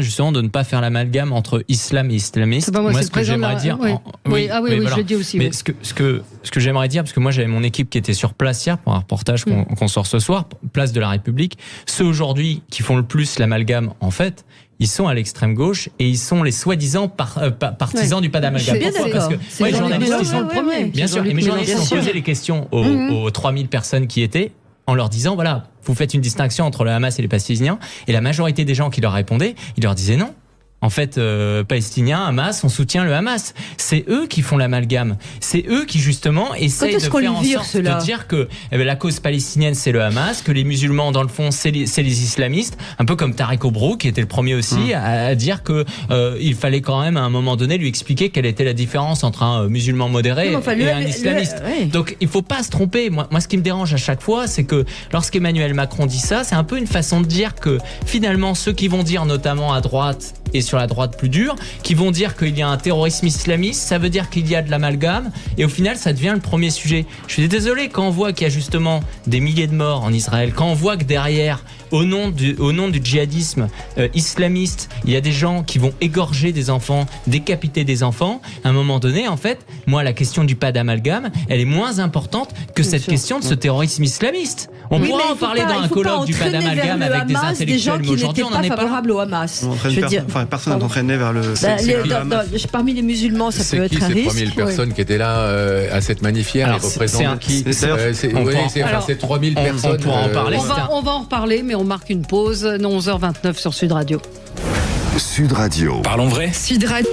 Speaker 8: justement de ne pas faire l'amalgame entre islam et islamiste.
Speaker 2: Moi, ce que j'aimerais dire,
Speaker 8: je le dis aussi. Mais ce que j'aimerais dire, parce que moi j'avais mon équipe qui était sur place hier pour un reportage qu'on sort ce soir, place de la République. Ceux aujourd'hui qui font le plus l'amalgame, en fait, ils sont à l'extrême gauche et ils sont les soi-disant partisans du pas d'amalgame.
Speaker 4: Pourquoi ?
Speaker 8: Parce que les journalistes, ils sont le premier. Bien sûr, et mes journalistes ont posé les questions aux 3000 personnes qui étaient, en leur disant, voilà, vous faites une distinction entre le Hamas et les Palestiniens, et la majorité des gens qui leur répondaient, ils leur disaient non. En fait, Palestiniens, Hamas, on soutient le Hamas. C'est eux qui font l'amalgame. C'est eux qui, justement, essayent de faire en sorte de dire que la cause palestinienne, c'est le Hamas, que les musulmans, dans le fond, c'est les islamistes. Un peu comme Tarek Obro, qui était le premier aussi, à dire que il fallait quand même, à un moment donné, lui expliquer quelle était la différence entre un musulman modéré et un islamiste. Donc, il faut pas se tromper. Moi, ce qui me dérange à chaque fois, c'est que lorsqu'Emmanuel Macron dit ça, c'est un peu une façon de dire que, finalement, ceux qui vont dire, notamment à droite, et sur la droite plus dure, qui vont dire qu'il y a un terrorisme islamiste, ça veut dire qu'il y a de l'amalgame, et au final ça devient le premier sujet. Je suis désolé, quand on voit qu'il y a justement des milliers de morts en Israël, quand on voit que derrière, au nom du djihadisme islamiste, il y a des gens qui vont égorger des enfants, décapiter des enfants, à un moment donné, en fait, moi la question du pas d'amalgame, elle est moins importante que cette question de ce terrorisme islamiste. On pourra en parler dans un colloque du pas d'amalgame avec des intellectuels, mais aujourd'hui on n'en est pas
Speaker 4: favorables au Hamas. Je veux dire,
Speaker 5: personne n'est entraîné vers le...
Speaker 4: parmi les musulmans, ça peut être un risque.
Speaker 3: C'est qui ces 3000 personnes qui étaient là à cette manif hier? Ils représentent qui? C'est 3000 personnes.
Speaker 8: On pourra en parler.
Speaker 2: On va en reparler, mais on marque une pause. 11h29 sur Sud Radio.
Speaker 1: Sud Radio.
Speaker 9: Parlons vrai.
Speaker 2: Sud Radio.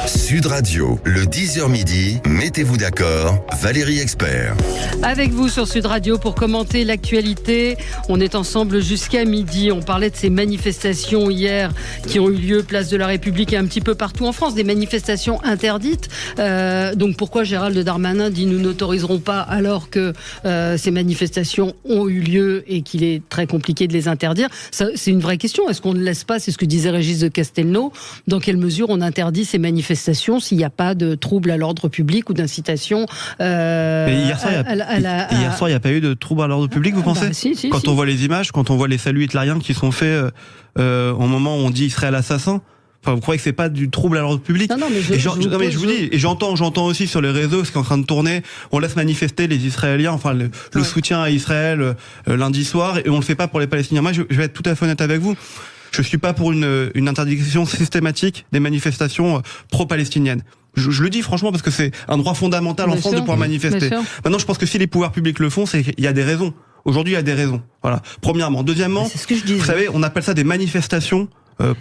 Speaker 1: Sud Radio, le 10h midi, mettez-vous d'accord, Valérie Expert.
Speaker 2: Avec vous sur Sud Radio pour commenter l'actualité. On est ensemble jusqu'à midi. On parlait de ces manifestations hier qui ont eu lieu place de la République et un petit peu partout en France, des manifestations interdites. Donc pourquoi Gérald Darmanin dit nous n'autoriserons pas alors que ces manifestations ont eu lieu et qu'il est très compliqué de les interdire? Ça, c'est une vraie question. Est-ce qu'on ne laisse pas, c'est ce que disait Régis de Castelnau, dans quelle mesure on interdit ces manifestations s'il n'y a pas de trouble à l'ordre public ou d'incitation
Speaker 5: hier soir, il n'y a pas eu de trouble à l'ordre public, vous pensez? Quand on voit les images, quand on voit les saluts hitlériens qui sont faits au moment où on dit Israël assassin, enfin, vous croyez que c'est pas du trouble à l'ordre public?
Speaker 2: Non, mais je vous dis,
Speaker 5: et j'entends aussi sur les réseaux ce qui est en train de tourner, on laisse manifester les Israéliens, enfin le soutien à Israël lundi soir, et on le fait pas pour les Palestiniens. Moi, je vais être tout à fait honnête avec vous. Je suis pas pour une interdiction systématique des manifestations pro-palestiniennes. Je le dis franchement parce que c'est un droit fondamental en France de pouvoir manifester. Maintenant, je pense que si les pouvoirs publics le font, c'est qu'il y a des raisons. Aujourd'hui, il y a des raisons. Voilà. Premièrement. Deuxièmement, vous savez, on appelle ça des manifestations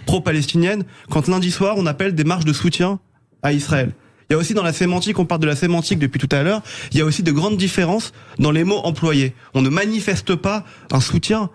Speaker 5: pro-palestiniennes quand lundi soir, on appelle des marches de soutien à Israël. Il y a aussi dans la sémantique, on parle de la sémantique depuis tout à l'heure, il y a aussi de grandes différences dans les mots employés. On ne manifeste pas un soutien,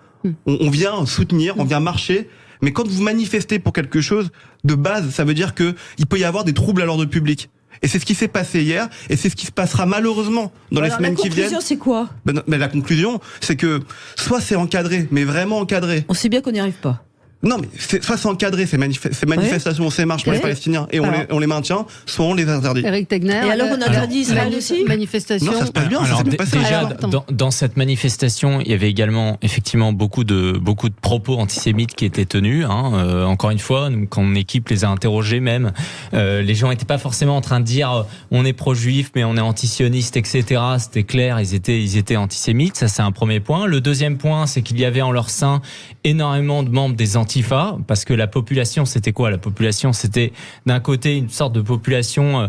Speaker 5: on vient soutenir, on vient marcher. Mais quand vous manifestez pour quelque chose, de base, ça veut dire que il peut y avoir des troubles à l'ordre public. Et c'est ce qui s'est passé hier, et c'est ce qui se passera malheureusement dans les semaines qui viennent.
Speaker 4: La conclusion, c'est quoi?
Speaker 5: Mais la conclusion, c'est que soit c'est encadré, mais vraiment encadré.
Speaker 4: On sait bien qu'on n'y arrive pas.
Speaker 5: Non, mais soit c'est encadré, ces manifestations, ces marches pour les Palestiniens, et on les maintient, soit on les interdit.
Speaker 2: Éric Tegner.
Speaker 4: Et alors on interdit Israël aussi?
Speaker 2: Manifestation.
Speaker 5: Non, ça se passe bien.
Speaker 8: Alors,
Speaker 5: ça s'est passé.
Speaker 8: déjà, dans cette manifestation, il y avait également effectivement beaucoup de propos antisémites qui étaient tenus. Encore une fois, nous, quand mon équipe les a interrogés, même les gens n'étaient pas forcément en train de dire on est pro-juif, mais on est antisioniste, etc. C'était clair, ils étaient antisémites. Ça, c'est un premier point. Le deuxième point, c'est qu'il y avait en leur sein énormément de membres des Antifa, parce que la population, c'était quoi? La population, c'était d'un côté une sorte de population,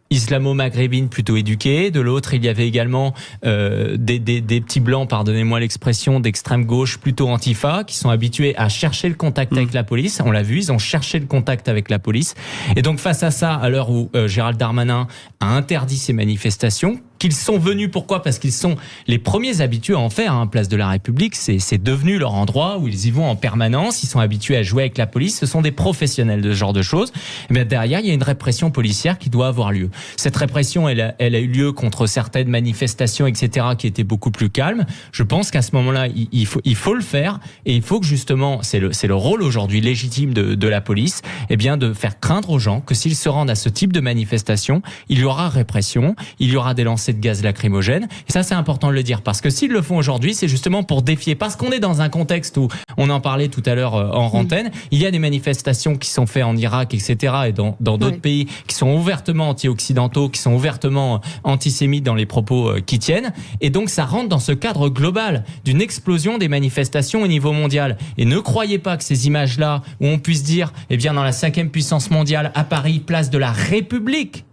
Speaker 8: islamo-maghrébine plutôt éduquée. De l'autre, il y avait également des petits blancs, pardonnez-moi l'expression, d'extrême gauche plutôt Antifa, qui sont habitués à chercher le contact avec la police. On l'a vu, ils ont cherché le contact avec la police. Et donc face à ça, à l'heure où Gérald Darmanin a interdit ces manifestations, qu'ils sont venus, pourquoi? Parce qu'ils sont les premiers habitués à en faire. Place de la République, c'est devenu leur endroit où ils y vont en permanence. Ils sont habitués à jouer avec la police. Ce sont des professionnels de ce genre de choses. Et bien derrière, il y a une répression policière qui doit avoir lieu. Cette répression, elle a eu lieu contre certaines manifestations, etc., qui étaient beaucoup plus calmes. Je pense qu'à ce moment-là, il faut le faire, et il faut que justement, c'est le rôle aujourd'hui légitime de la police, eh bien de faire craindre aux gens que s'ils se rendent à ce type de manifestation, il y aura répression, il y aura des lancers lancer de gaz lacrymogène. Et ça, c'est important de le dire, parce que s'ils le font aujourd'hui, c'est justement pour défier, parce qu'on est dans un contexte où, on en parlait tout à l'heure en antenne, il y a des manifestations qui sont faites en Irak, etc., et dans d'autres pays qui sont ouvertement anti-occidentaux, qui sont ouvertement antisémites dans les propos qui tiennent. Et donc, ça rentre dans ce cadre global d'une explosion des manifestations au niveau mondial. Et ne croyez pas que ces images-là, où on puisse dire, eh bien, dans la 5e puissance mondiale, à Paris, place de la République,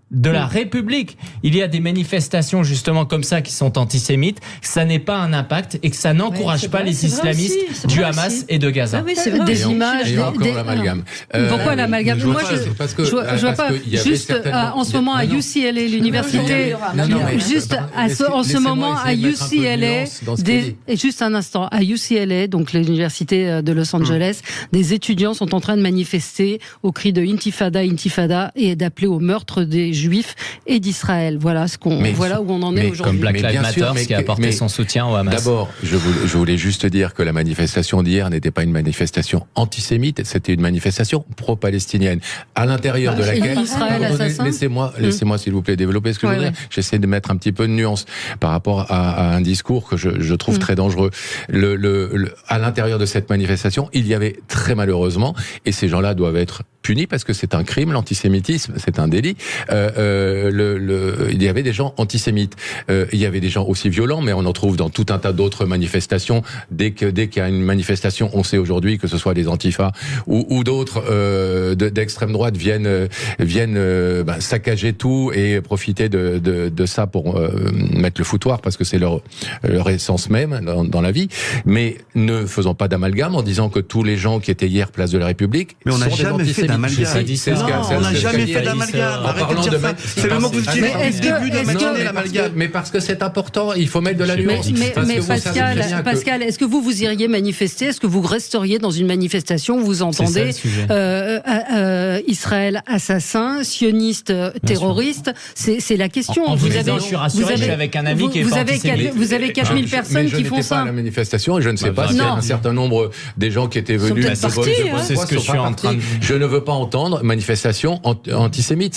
Speaker 8: il y a des manifestations justement comme ça qui sont antisémites, ça n'est pas un impact et que ça n'encourage pas les islamistes du Hamas et de Gaza.
Speaker 2: Des images,
Speaker 3: l'amalgame.
Speaker 2: Pourquoi l'amalgame? Moi, je vois pas. Juste en ce moment à UCLA, l'université, juste en ce moment à UCLA, juste un instant, à UCLA, donc l'université de Los Angeles, des étudiants sont en train de manifester au cri de Intifada, Intifada, et d'appeler au meurtre des Juifs et d'Israël. Voilà où on en est aujourd'hui.
Speaker 8: Comme Black Lives Matter, qui a apporté son soutien au Hamas.
Speaker 3: D'abord, je voulais juste dire que la manifestation d'hier n'était pas une manifestation antisémite, c'était une manifestation pro-palestinienne, à l'intérieur de laquelle... Laissez-moi s'il vous plaît développer ce que je veux dire. J'essaie de mettre un petit peu de nuance par rapport à un discours que je trouve très dangereux. À l'intérieur de cette manifestation, il y avait très malheureusement, et ces gens-là doivent être punis parce que c'est un crime, l'antisémitisme, c'est un délit. Il y avait des gens antisémites. Il y avait des gens aussi violents, mais on en trouve dans tout un tas d'autres manifestations. Dès qu'il y a une manifestation, on sait aujourd'hui que ce soit des antifas ou d'autres d'extrême droite viennent saccager tout et profiter de ça pour mettre le foutoir parce que c'est leur essence même dans la vie. Mais ne faisons pas d'amalgame en disant que tous les gens qui étaient hier place de la République sont des antisémites.
Speaker 5: On n'a jamais fait d'amalgame. C'est le mot que vous utilisez depuis le début de matinée, l'amalgame.
Speaker 3: Mais parce que c'est important, il faut mettre de la nuance.
Speaker 2: Mais Pascal, est-ce que vous iriez manifester? Est-ce que vous resteriez dans une manifestation où vous entendez Israël assassin, sioniste terroriste? C'est la question.
Speaker 8: Je suis rassuré, je suis avec un ami qui est antisémite.
Speaker 2: Vous avez 4000 personnes qui font ça.
Speaker 3: Je n'étais pas à la manifestation et je ne sais pas s'il y a un certain nombre des gens qui étaient venus.
Speaker 8: C'est ce que je suis en train de...
Speaker 3: Je ne veux pas entendre manifestation antisémite.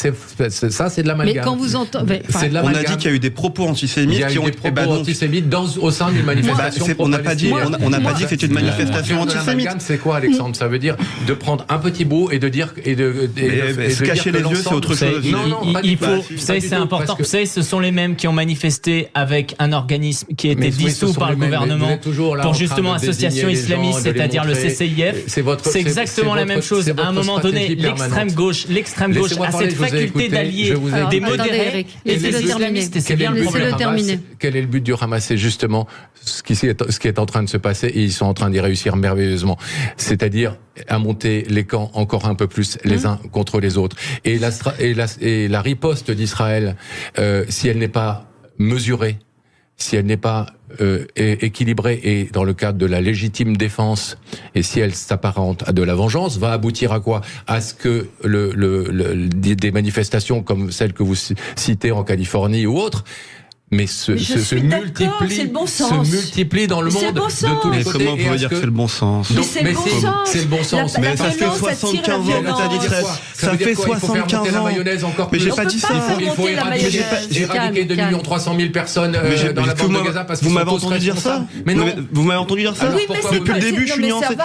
Speaker 3: Ça, c'est de l'amalgame.
Speaker 2: Mais quand vous entendez...
Speaker 5: On a dit qu'il y a eu des propos antisémites qui ont été
Speaker 3: antisémites au sein d'une manifestation.
Speaker 5: On n'a pas dit que c'était une manifestation antisémite.
Speaker 3: C'est quoi, Alexandre? Ça veut dire de prendre un petit bout et de dire...
Speaker 5: Se cacher les yeux, c'est autre chose.
Speaker 8: Vous savez, c'est important. Vous savez, ce sont les mêmes qui ont manifesté avec un organisme qui a été dissous par le gouvernement pour justement association islamiste, c'est-à-dire le CCIF. C'est exactement la même chose. À un moment donné, l'extrême gauche a cette faculté d'allier des modérés et des islamistes. Et c'est bien le problème.
Speaker 3: Quel est le but du Hamas? C'est justement ce qui est en train de se passer et ils sont en train d'y réussir merveilleusement. C'est-à-dire à monter les camps encore un peu plus les uns contre les autres. Et la riposte d'Israël, si elle n'est pas mesurée, si elle n'est pas équilibrée et dans le cadre de la légitime défense, et si elle s'apparente à de la vengeance, va aboutir à quoi? À ce que des manifestations comme celles que vous citez en Californie ou autres, mais se multiplie dans le monde de tous les côtés.
Speaker 5: Comment vous pouvez dire que c'est le bon sens?
Speaker 2: C'est le bon sens.
Speaker 5: Mais ça fait 75 ans que t'as dit ça. Ça fait 75 ans. Mais j'ai pas dit ça.
Speaker 3: Il faut éradiquer 2 300 000 personnes dans la bande de Gaza parce que
Speaker 5: vous m'avez entendu dire ça? Mais non. Vous m'avez entendu dire ça? Depuis le début, je suis nuancé.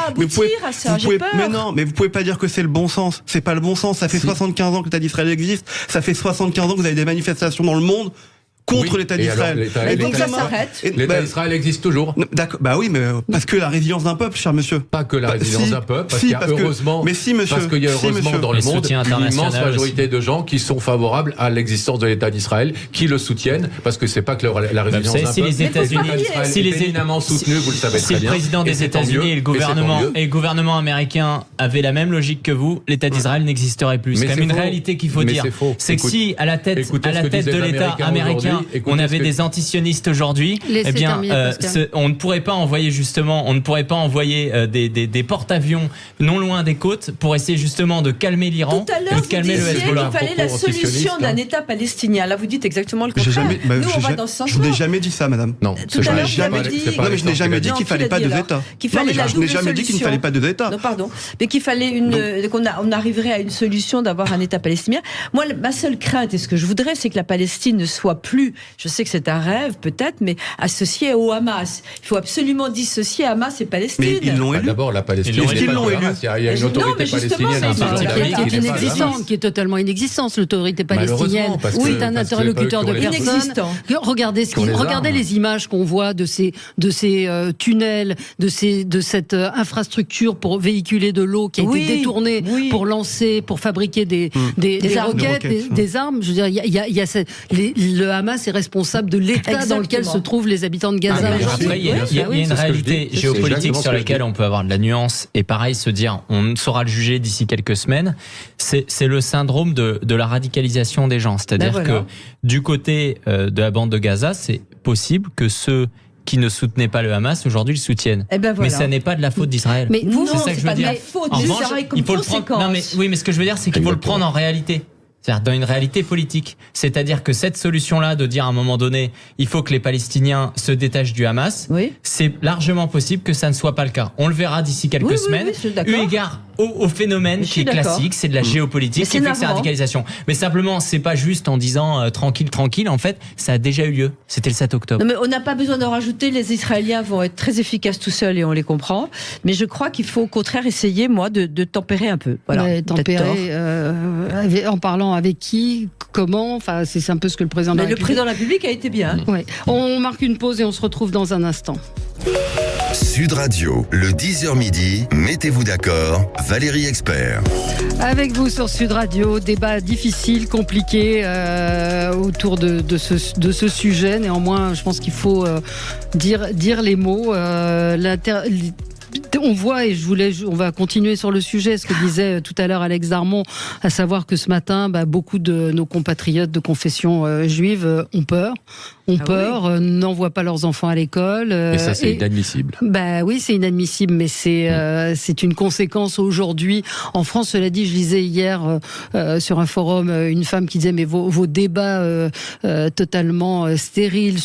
Speaker 5: Mais non, mais vous pouvez pas dire que c'est le bon sens. C'est pas le bon sens. Ça fait 75 ans que l'État d'Israël existe. Ça fait 75 ans que vous avez des manifestations dans le monde contre l'État d'Israël.
Speaker 4: Et donc ça s'arrête.
Speaker 3: L'État d'Israël existe toujours.
Speaker 5: D'accord. Bah oui, mais parce que la résilience d'un peuple, cher monsieur.
Speaker 3: Pas que la résilience d'un peuple, parce qu'il y a heureusement, parce qu'il y a heureusement dans le monde une immense majorité de gens qui sont favorables à l'existence de l'État d'Israël, qui le soutiennent, parce que c'est pas que la résilience d'un peuple.
Speaker 8: Si les États-Unis,
Speaker 3: si les éminemment soutenus, vous le savez très bien.
Speaker 8: Si le président des États-Unis et le gouvernement américain avaient la même logique que vous, l'État d'Israël n'existerait plus. C'est quand même une réalité qu'il faut dire. C'est que si à la tête de l'État américain, on avait des antisionistes aujourd'hui, eh bien, on ne pourrait pas envoyer des porte-avions non loin des côtes pour essayer justement de calmer l'Iran et de calmer le Hezbollah.
Speaker 4: Il fallait la solution d'un État palestinien. Là, vous dites exactement le contraire. Nous, on va dans ce sens-là.
Speaker 5: Je n'ai jamais dit ça, madame.
Speaker 3: Non,
Speaker 4: tout à l'heure, vous avez dit.
Speaker 5: Non, mais je n'ai jamais dit qu'il fallait pas deux États. Je n'ai jamais dit qu'il ne fallait pas deux États.
Speaker 4: Non, pardon. Mais qu'il fallait qu'on arriverait à une solution d'avoir un État palestinien. Moi, ma seule crainte et ce que je voudrais, c'est que la Palestine ne soit plus plus, je sais que c'est un rêve peut-être, mais associé au Hamas. Il faut absolument dissocier Hamas et Palestine.
Speaker 5: Mais ils l'ont élu.
Speaker 3: D'abord, la Palestine.
Speaker 5: Ils l'ont élu.
Speaker 3: Il y a une autorité palestinienne
Speaker 2: qui est totalement inexistante. L'autorité palestinienne, c'est un interlocuteur de personnes. Regardez les images qu'on voit de ces tunnels, de cette infrastructure pour véhiculer de l'eau qui a été détournée pour lancer, pour fabriquer des roquettes, des armes. Je veux dire, le Hamas est responsable de l'état dans lequel se trouvent les habitants de Gaza.
Speaker 8: Après, il y a une réalité géopolitique sur laquelle on peut avoir de la nuance et pareil se dire on saura le juger d'ici quelques semaines. C'est le syndrome de la radicalisation des gens. C'est-à-dire que du côté de la bande de Gaza, c'est possible que ceux qui ne soutenaient pas le Hamas aujourd'hui le soutiennent. Mais ça n'est pas de la faute d'Israël.
Speaker 4: Mais vous,
Speaker 8: c'est ça que je veux dire.
Speaker 4: En revanche, il faut le prendre.
Speaker 8: Oui, mais ce que je veux dire, c'est qu'il faut le prendre en réalité. C'est-à-dire dans une réalité politique. C'est-à-dire que cette solution-là de dire à un moment donné, il faut que les Palestiniens se détachent du Hamas, c'est largement possible que ça ne soit pas le cas. On le verra d'ici quelques semaines. Eu égard au phénomène qui est classique, c'est de la géopolitique qui fait que c'est radicalisation. Mais simplement, c'est pas juste en disant tranquille. En fait, ça a déjà eu lieu. C'était le 7 octobre.
Speaker 4: Non, mais on n'a pas besoin d'en rajouter. Les Israéliens vont être très efficaces tout seuls et on les comprend. Mais je crois qu'il faut au contraire essayer, de tempérer un peu. Voilà.
Speaker 2: Tempérer en parlant avec qui, comment, enfin c'est un peu ce que le président de la République...
Speaker 4: Le président de la République a été bien.
Speaker 2: On marque une pause et on se retrouve dans un instant.
Speaker 1: Sud Radio, le 10h midi, mettez-vous d'accord, Valérie Expert.
Speaker 2: Avec vous sur Sud Radio, débat difficile, compliqué autour de ce sujet. Néanmoins, je pense qu'il faut dire les mots. On voit, et on va continuer sur le sujet, ce que disait tout à l'heure Alex Darmon, à savoir que ce matin, beaucoup de nos compatriotes de confession juive ont peur. N'envoient pas leurs enfants à l'école.
Speaker 3: Et ça, c'est inadmissible.
Speaker 2: Oui, c'est inadmissible, mais c'est une conséquence aujourd'hui. En France, cela dit, je lisais hier sur un forum une femme qui disait mais vos débats totalement stériles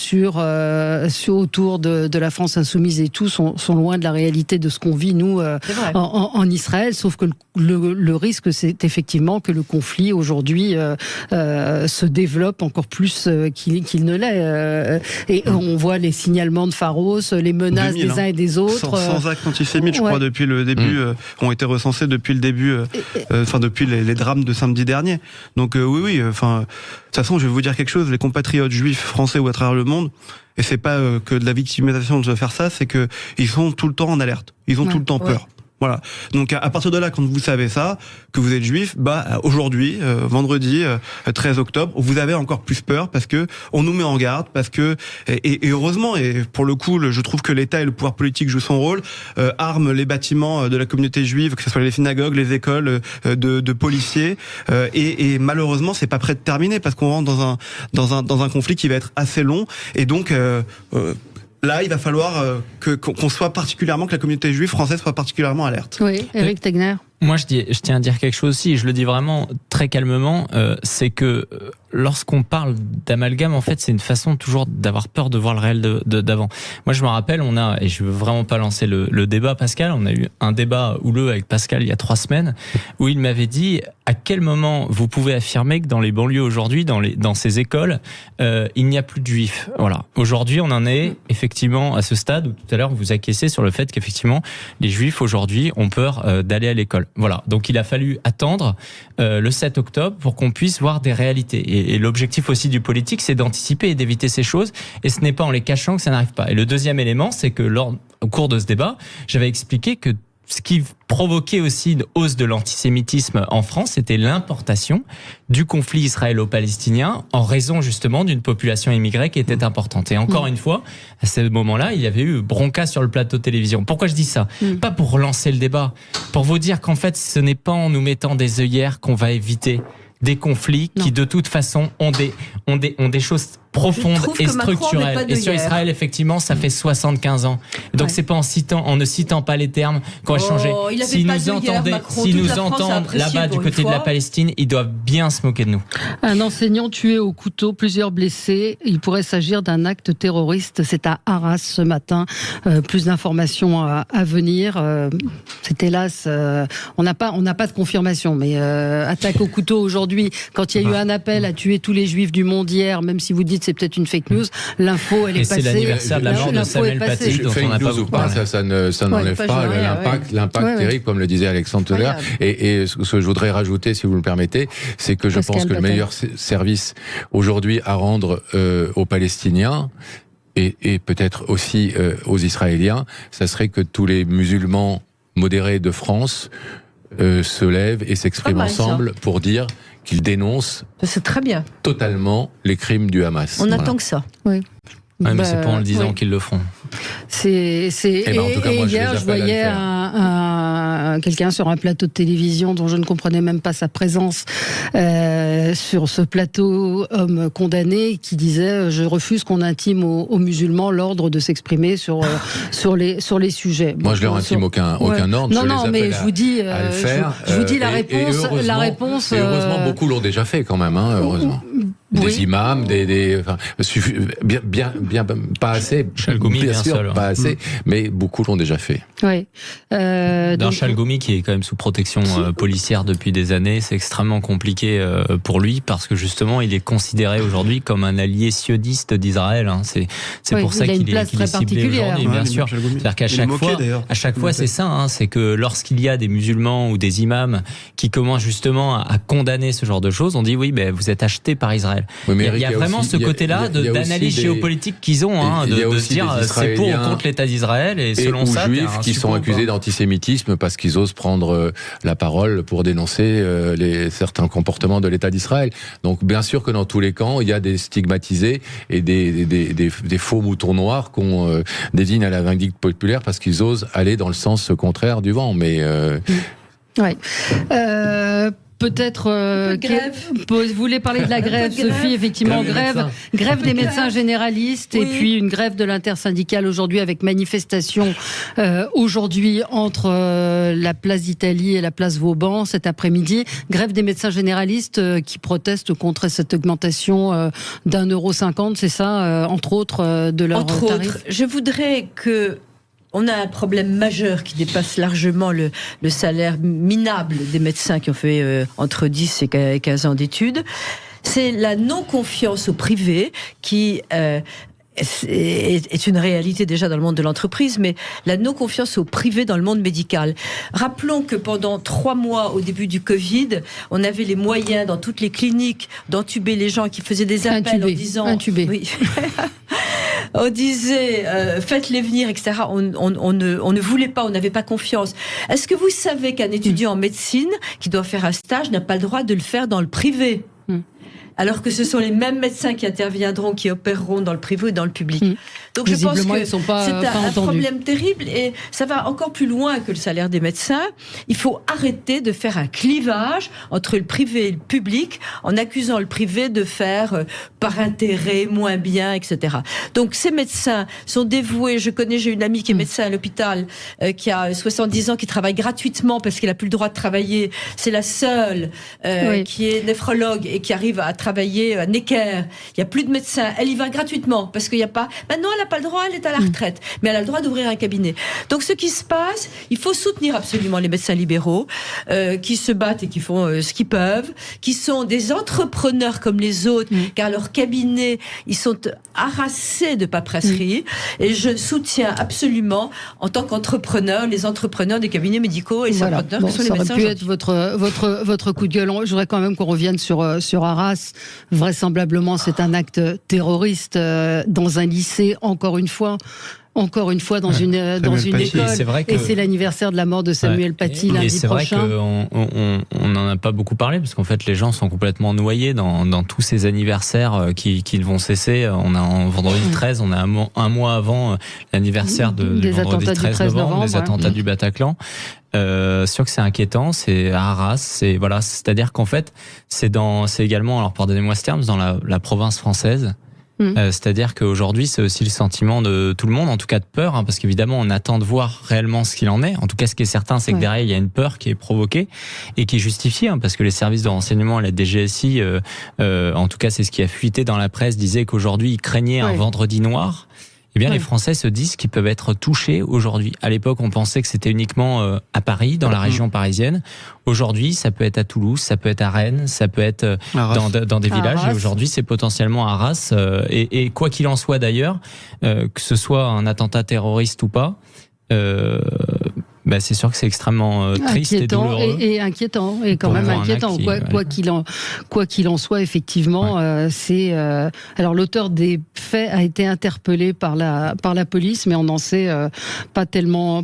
Speaker 2: autour de la France insoumise et tout sont loin de la réalité de ce qu'on vit nous en Israël. Sauf que le risque, c'est effectivement que le conflit aujourd'hui se développe encore plus qu'il ne l'est. Et on voit les signalements de Pharos, les menaces des uns et des autres.
Speaker 5: 100 actes antisémites, je crois, depuis le début, ont été recensés depuis le début, depuis les drames de samedi dernier. Donc de toute façon, je vais vous dire quelque chose, les compatriotes juifs français ou à travers le monde, et c'est pas que de la victimisation de faire ça, c'est que ils sont tout le temps en alerte, ils ont tout le temps peur. Voilà. Donc à partir de là, quand vous savez ça, que vous êtes juif, aujourd'hui, vendredi 13 octobre, vous avez encore plus peur parce que on nous met en garde, parce que et heureusement, et pour le coup, je trouve que l'État et le pouvoir politique jouent son rôle, arment les bâtiments de la communauté juive, que ce soit les synagogues, les écoles, de policiers, et malheureusement, c'est pas prêt de terminer parce qu'on rentre dans un conflit qui va être assez long, et donc là, il va falloir que la communauté juive française soit particulièrement alerte.
Speaker 2: Oui, Éric Tegner.
Speaker 8: Moi, je tiens à dire quelque chose aussi, et je le dis vraiment très calmement, c'est que lorsqu'on parle d'amalgame, en fait, c'est une façon toujours d'avoir peur de voir le réel d'avant. Moi, je me rappelle, et je veux vraiment pas lancer le débat, Pascal, on a eu un débat houleux avec Pascal il y a 3 semaines, où il m'avait dit à quel moment vous pouvez affirmer que dans les banlieues aujourd'hui, dans ces écoles, il n'y a plus de juifs. Voilà. Aujourd'hui, on en est effectivement à ce stade où tout à l'heure vous acquiescez sur le fait qu'effectivement, les juifs aujourd'hui ont peur d'aller à l'école. Voilà, donc il a fallu attendre le 7 octobre pour qu'on puisse voir des réalités. Et l'objectif aussi du politique, c'est d'anticiper et d'éviter ces choses. Et ce n'est pas en les cachant que ça n'arrive pas. Et le deuxième élément, c'est que au cours de ce débat, j'avais expliqué que ce qui provoquait aussi une hausse de l'antisémitisme en France, c'était l'importation du conflit israélo-palestinien en raison justement d'une population immigrée qui était importante. Et encore une fois, à ce moment-là, il y avait eu bronca sur le plateau de télévision. Pourquoi je dis ça ? Pas pour relancer le débat, pour vous dire qu'en fait, ce n'est pas en nous mettant des œillères qu'on va éviter des conflits qui de toute façon ont des choses profondes et structurelles. Et sur Israël, effectivement, ça fait 75 ans. Donc c'est pas en ne citant pas les termes qu'on va changer. Si nous entendent là-bas du côté de la Palestine, ils doivent bien se moquer de nous.
Speaker 2: Un enseignant tué au couteau, plusieurs blessés. Il pourrait s'agir d'un acte terroriste. C'est à Arras ce matin. Plus d'informations à venir. C'est hélas, on n'a pas de confirmation, mais attaque au couteau aujourd'hui. Quand il y a eu un appel à tuer tous les juifs du monde hier, même si vous dites dites c'est peut-être une fake news. L'info, elle est passée.
Speaker 8: Et c'est l'anniversaire de la mort de Samuel Paty, dont on n'a pas beaucoup parlé.
Speaker 3: Ça n'enlève pas l'impact terrible, comme le disait Alexandre tout à l'heure. Et ce que je voudrais rajouter, si vous me permettez, c'est que je pense que le meilleur service aujourd'hui à rendre aux Palestiniens, et peut-être aussi aux Israéliens, ça serait que tous les musulmans modérés de France se lèvent et s'expriment ensemble pour dire qu'ils dénoncent totalement les crimes du Hamas.
Speaker 4: On attend que ça.
Speaker 8: Oui. Mais c'est pas en le disant qu'ils le feront.
Speaker 2: Et hier, je voyais quelqu'un sur un plateau de télévision dont je ne comprenais même pas sa présence sur ce plateau, homme condamné, qui disait je refuse qu'on intime aux musulmans l'ordre de s'exprimer sur les sujets.
Speaker 3: Moi, je leur intime aucun ordre.
Speaker 2: Non, mais je vous dis la réponse.
Speaker 3: Et heureusement, beaucoup l'ont déjà fait quand même. Heureusement. Des imams, bien pas assez.
Speaker 8: Chalgoumi, bien sûr,
Speaker 3: pas assez, mais beaucoup l'ont déjà fait.
Speaker 2: Oui.
Speaker 8: Chalgoumi qui est quand même sous protection policière depuis des années, c'est extrêmement compliqué pour lui parce que justement il est considéré aujourd'hui comme un allié sioniste d'Israël. C'est pour ça qu'il est ciblé aujourd'hui, bien sûr. C'est-à-dire qu'à chaque fois, c'est ça, c'est que lorsqu'il y a des musulmans ou des imams qui commencent justement à condamner ce genre de choses, on dit oui, mais vous êtes achetés par Israël.
Speaker 3: Oui,
Speaker 8: il y a vraiment ce côté-là d'analyse géopolitique qu'ils ont, de se dire c'est pour ou contre l'État d'Israël, et selon ça,
Speaker 3: juifs qui sont accusés d'antisémitisme parce qu'ils osent prendre la parole pour dénoncer certains comportements de l'État d'Israël. Donc bien sûr que dans tous les camps, il y a des stigmatisés et des faux moutons noirs qu'on désigne à la vindicte populaire parce qu'ils osent aller dans le sens contraire du vent. Mais
Speaker 2: ouais. Peut-être vous voulez parler de la grève, Sophie, effectivement, grève des médecins généralistes, et puis une grève de l'intersyndicale aujourd'hui avec manifestation aujourd'hui entre la place d'Italie et la place Vauban cet après-midi. Grève des médecins généralistes qui protestent contre cette augmentation d'1,50 €, c'est ça, entre autres, de leur tarif. Entre autres,
Speaker 4: je voudrais que on a un problème majeur qui dépasse largement le salaire minable des médecins qui ont fait entre 10 et 15 ans d'études. C'est la non-confiance au privé qui est une réalité déjà dans le monde de l'entreprise, mais la non-confiance au privé dans le monde médical. Rappelons que pendant 3 mois au début du Covid, on avait les moyens dans toutes les cliniques d'entuber les gens qui faisaient des appels en disant... Oui. On disait faites-les venir, etc. On ne voulait pas, on n'avait pas confiance. Est-ce que vous savez qu'un étudiant en médecine qui doit faire un stage n'a pas le droit de le faire dans le privé ? Alors que ce sont les mêmes médecins qui interviendront, qui opéreront dans le privé et dans le public. Donc je pense que c'est un problème terrible, et ça va encore plus loin que le salaire des médecins. Il faut arrêter de faire un clivage entre le privé et le public en accusant le privé de faire par intérêt moins bien, etc. Donc ces médecins sont dévoués. J'ai une amie qui est médecin à l'hôpital, qui a 70 ans, qui travaille gratuitement parce qu'elle n'a plus le droit de travailler. C'est la seule qui est néphrologue et qui arrive à travailler à Necker. Il n'y a plus de médecins. Elle y va gratuitement parce qu'il n'y a pas... Maintenant, elle n'a pas le droit, elle est à la retraite. Mais elle a le droit d'ouvrir un cabinet. Donc, ce qui se passe, il faut soutenir absolument les médecins libéraux qui se battent et qui font ce qu'ils peuvent, qui sont des entrepreneurs comme les autres, car leurs cabinets, ils sont harassés de paperasserie. Et je soutiens absolument, en tant qu'entrepreneur, les entrepreneurs des cabinets médicaux et entrepreneurs qui sont les médecins.
Speaker 2: Ça aurait pu être votre coup de gueule. Je voudrais quand même qu'on revienne sur Arras. Vraisemblablement, c'est un acte terroriste dans un lycée, encore une fois dans une école, et c'est l'anniversaire de la mort de Samuel Paty lundi prochain.
Speaker 8: Et c'est vrai qu'on n'en a pas beaucoup parlé, parce qu'en fait les gens sont complètement noyés dans tous ces anniversaires qui vont cesser. On a en vendredi 13, on a un mois avant l'anniversaire du vendredi 13 novembre, des attentats du Bataclan. Sûr que c'est inquiétant, c'est à Arras, c'est-à-dire qu'en fait c'est également, alors pardonnez-moi ce terme, dans la province française. C'est-à-dire qu'aujourd'hui, c'est aussi le sentiment de tout le monde, en tout cas de peur, parce qu'évidemment, on attend de voir réellement ce qu'il en est. En tout cas, ce qui est certain, c'est que derrière, il y a une peur qui est provoquée et qui est justifiée, parce que les services de renseignement et la DGSI, en tout cas, c'est ce qui a fuité dans la presse, disaient qu'aujourd'hui, ils craignaient un vendredi noir. eh bien les Français se disent qu'ils peuvent être touchés aujourd'hui. À l'époque, on pensait que c'était uniquement à Paris, dans la région parisienne. Aujourd'hui, ça peut être à Toulouse, ça peut être à Rennes, ça peut être dans des villages. Et aujourd'hui, c'est potentiellement à Arras. Et quoi qu'il en soit d'ailleurs, que ce soit un attentat terroriste ou pas, c'est sûr que c'est extrêmement triste et douloureux.
Speaker 2: Et inquiétant, et quand même inquiétant. Quoi qu'il en soit, effectivement, alors l'auteur des faits a été interpellé par la police, mais on n'en sait pas tellement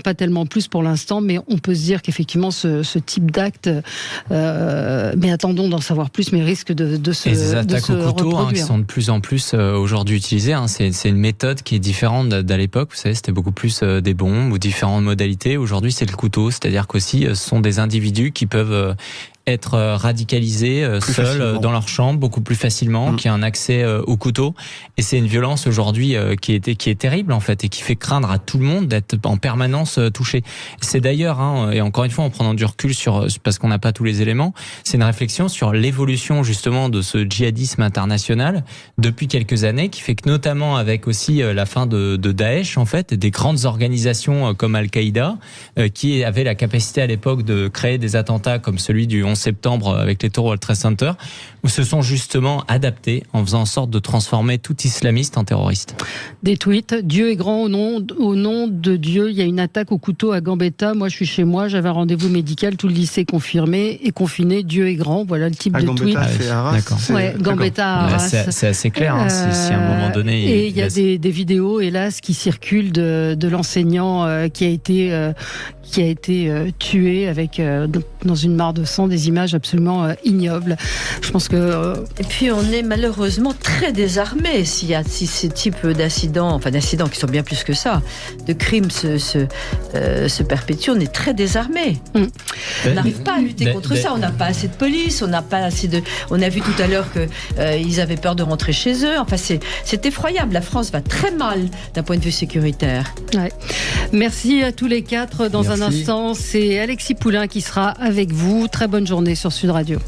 Speaker 2: plus pour l'instant. Mais on peut se dire qu'effectivement, ce type d'acte, mais attendons d'en savoir plus, mais risque de se reproduire. Et des attaques au couteau
Speaker 8: qui sont de plus en plus aujourd'hui utilisées. C'est une méthode qui est différente d'à l'époque. Vous savez, c'était beaucoup plus des bombes ou différentes modalités. Aujourd'hui, c'est le couteau, c'est-à-dire qu'aussi ce sont des individus qui peuvent être radicalisés seuls dans leur chambre beaucoup plus facilement, qui a un accès au couteau. Et c'est une violence aujourd'hui qui est terrible en fait et qui fait craindre à tout le monde d'être en permanence touché. C'est d'ailleurs, et encore une fois en prenant du recul parce qu'on n'a pas tous les éléments, c'est une réflexion sur l'évolution justement de ce djihadisme international depuis quelques années, qui fait que notamment avec aussi la fin de Daesh en fait, et des grandes organisations comme Al-Qaïda qui avaient la capacité à l'époque de créer des attentats comme celui du 11 septembre avec les tours World Trade Center, où se sont justement adaptés en faisant en sorte de transformer tout islamiste en terroriste.
Speaker 2: Des tweets, Dieu est grand, au nom de Dieu, il y a une attaque au couteau à Gambetta, moi je suis chez moi, j'avais un rendez-vous médical, tout le lycée confirmé et confiné, Dieu est grand, voilà le type de tweet.
Speaker 5: C'est Arras,
Speaker 8: d'accord.
Speaker 2: Gambetta à Arras.
Speaker 8: C'est assez clair, si à un moment donné...
Speaker 2: Et il y a des vidéos, hélas, qui circulent de l'enseignant qui a été tué avec dans une mare de sang, des images absolument ignobles. Je pense que
Speaker 4: et puis on est malheureusement très désarmé si ces types d'accidents qui sont bien plus que ça, de crimes se perpétuent, on est très désarmé. On n'arrive pas à lutter contre ça, on n'a pas assez de police, on n'a pas assez de. On a vu tout à l'heure que ils avaient peur de rentrer chez eux. Enfin c'est effroyable. La France va très mal d'un point de vue sécuritaire.
Speaker 2: Ouais. Merci à tous les quatre. Dans un instant, c'est Alexis Poulain qui sera avec vous. Très bonne journée sur Sud Radio.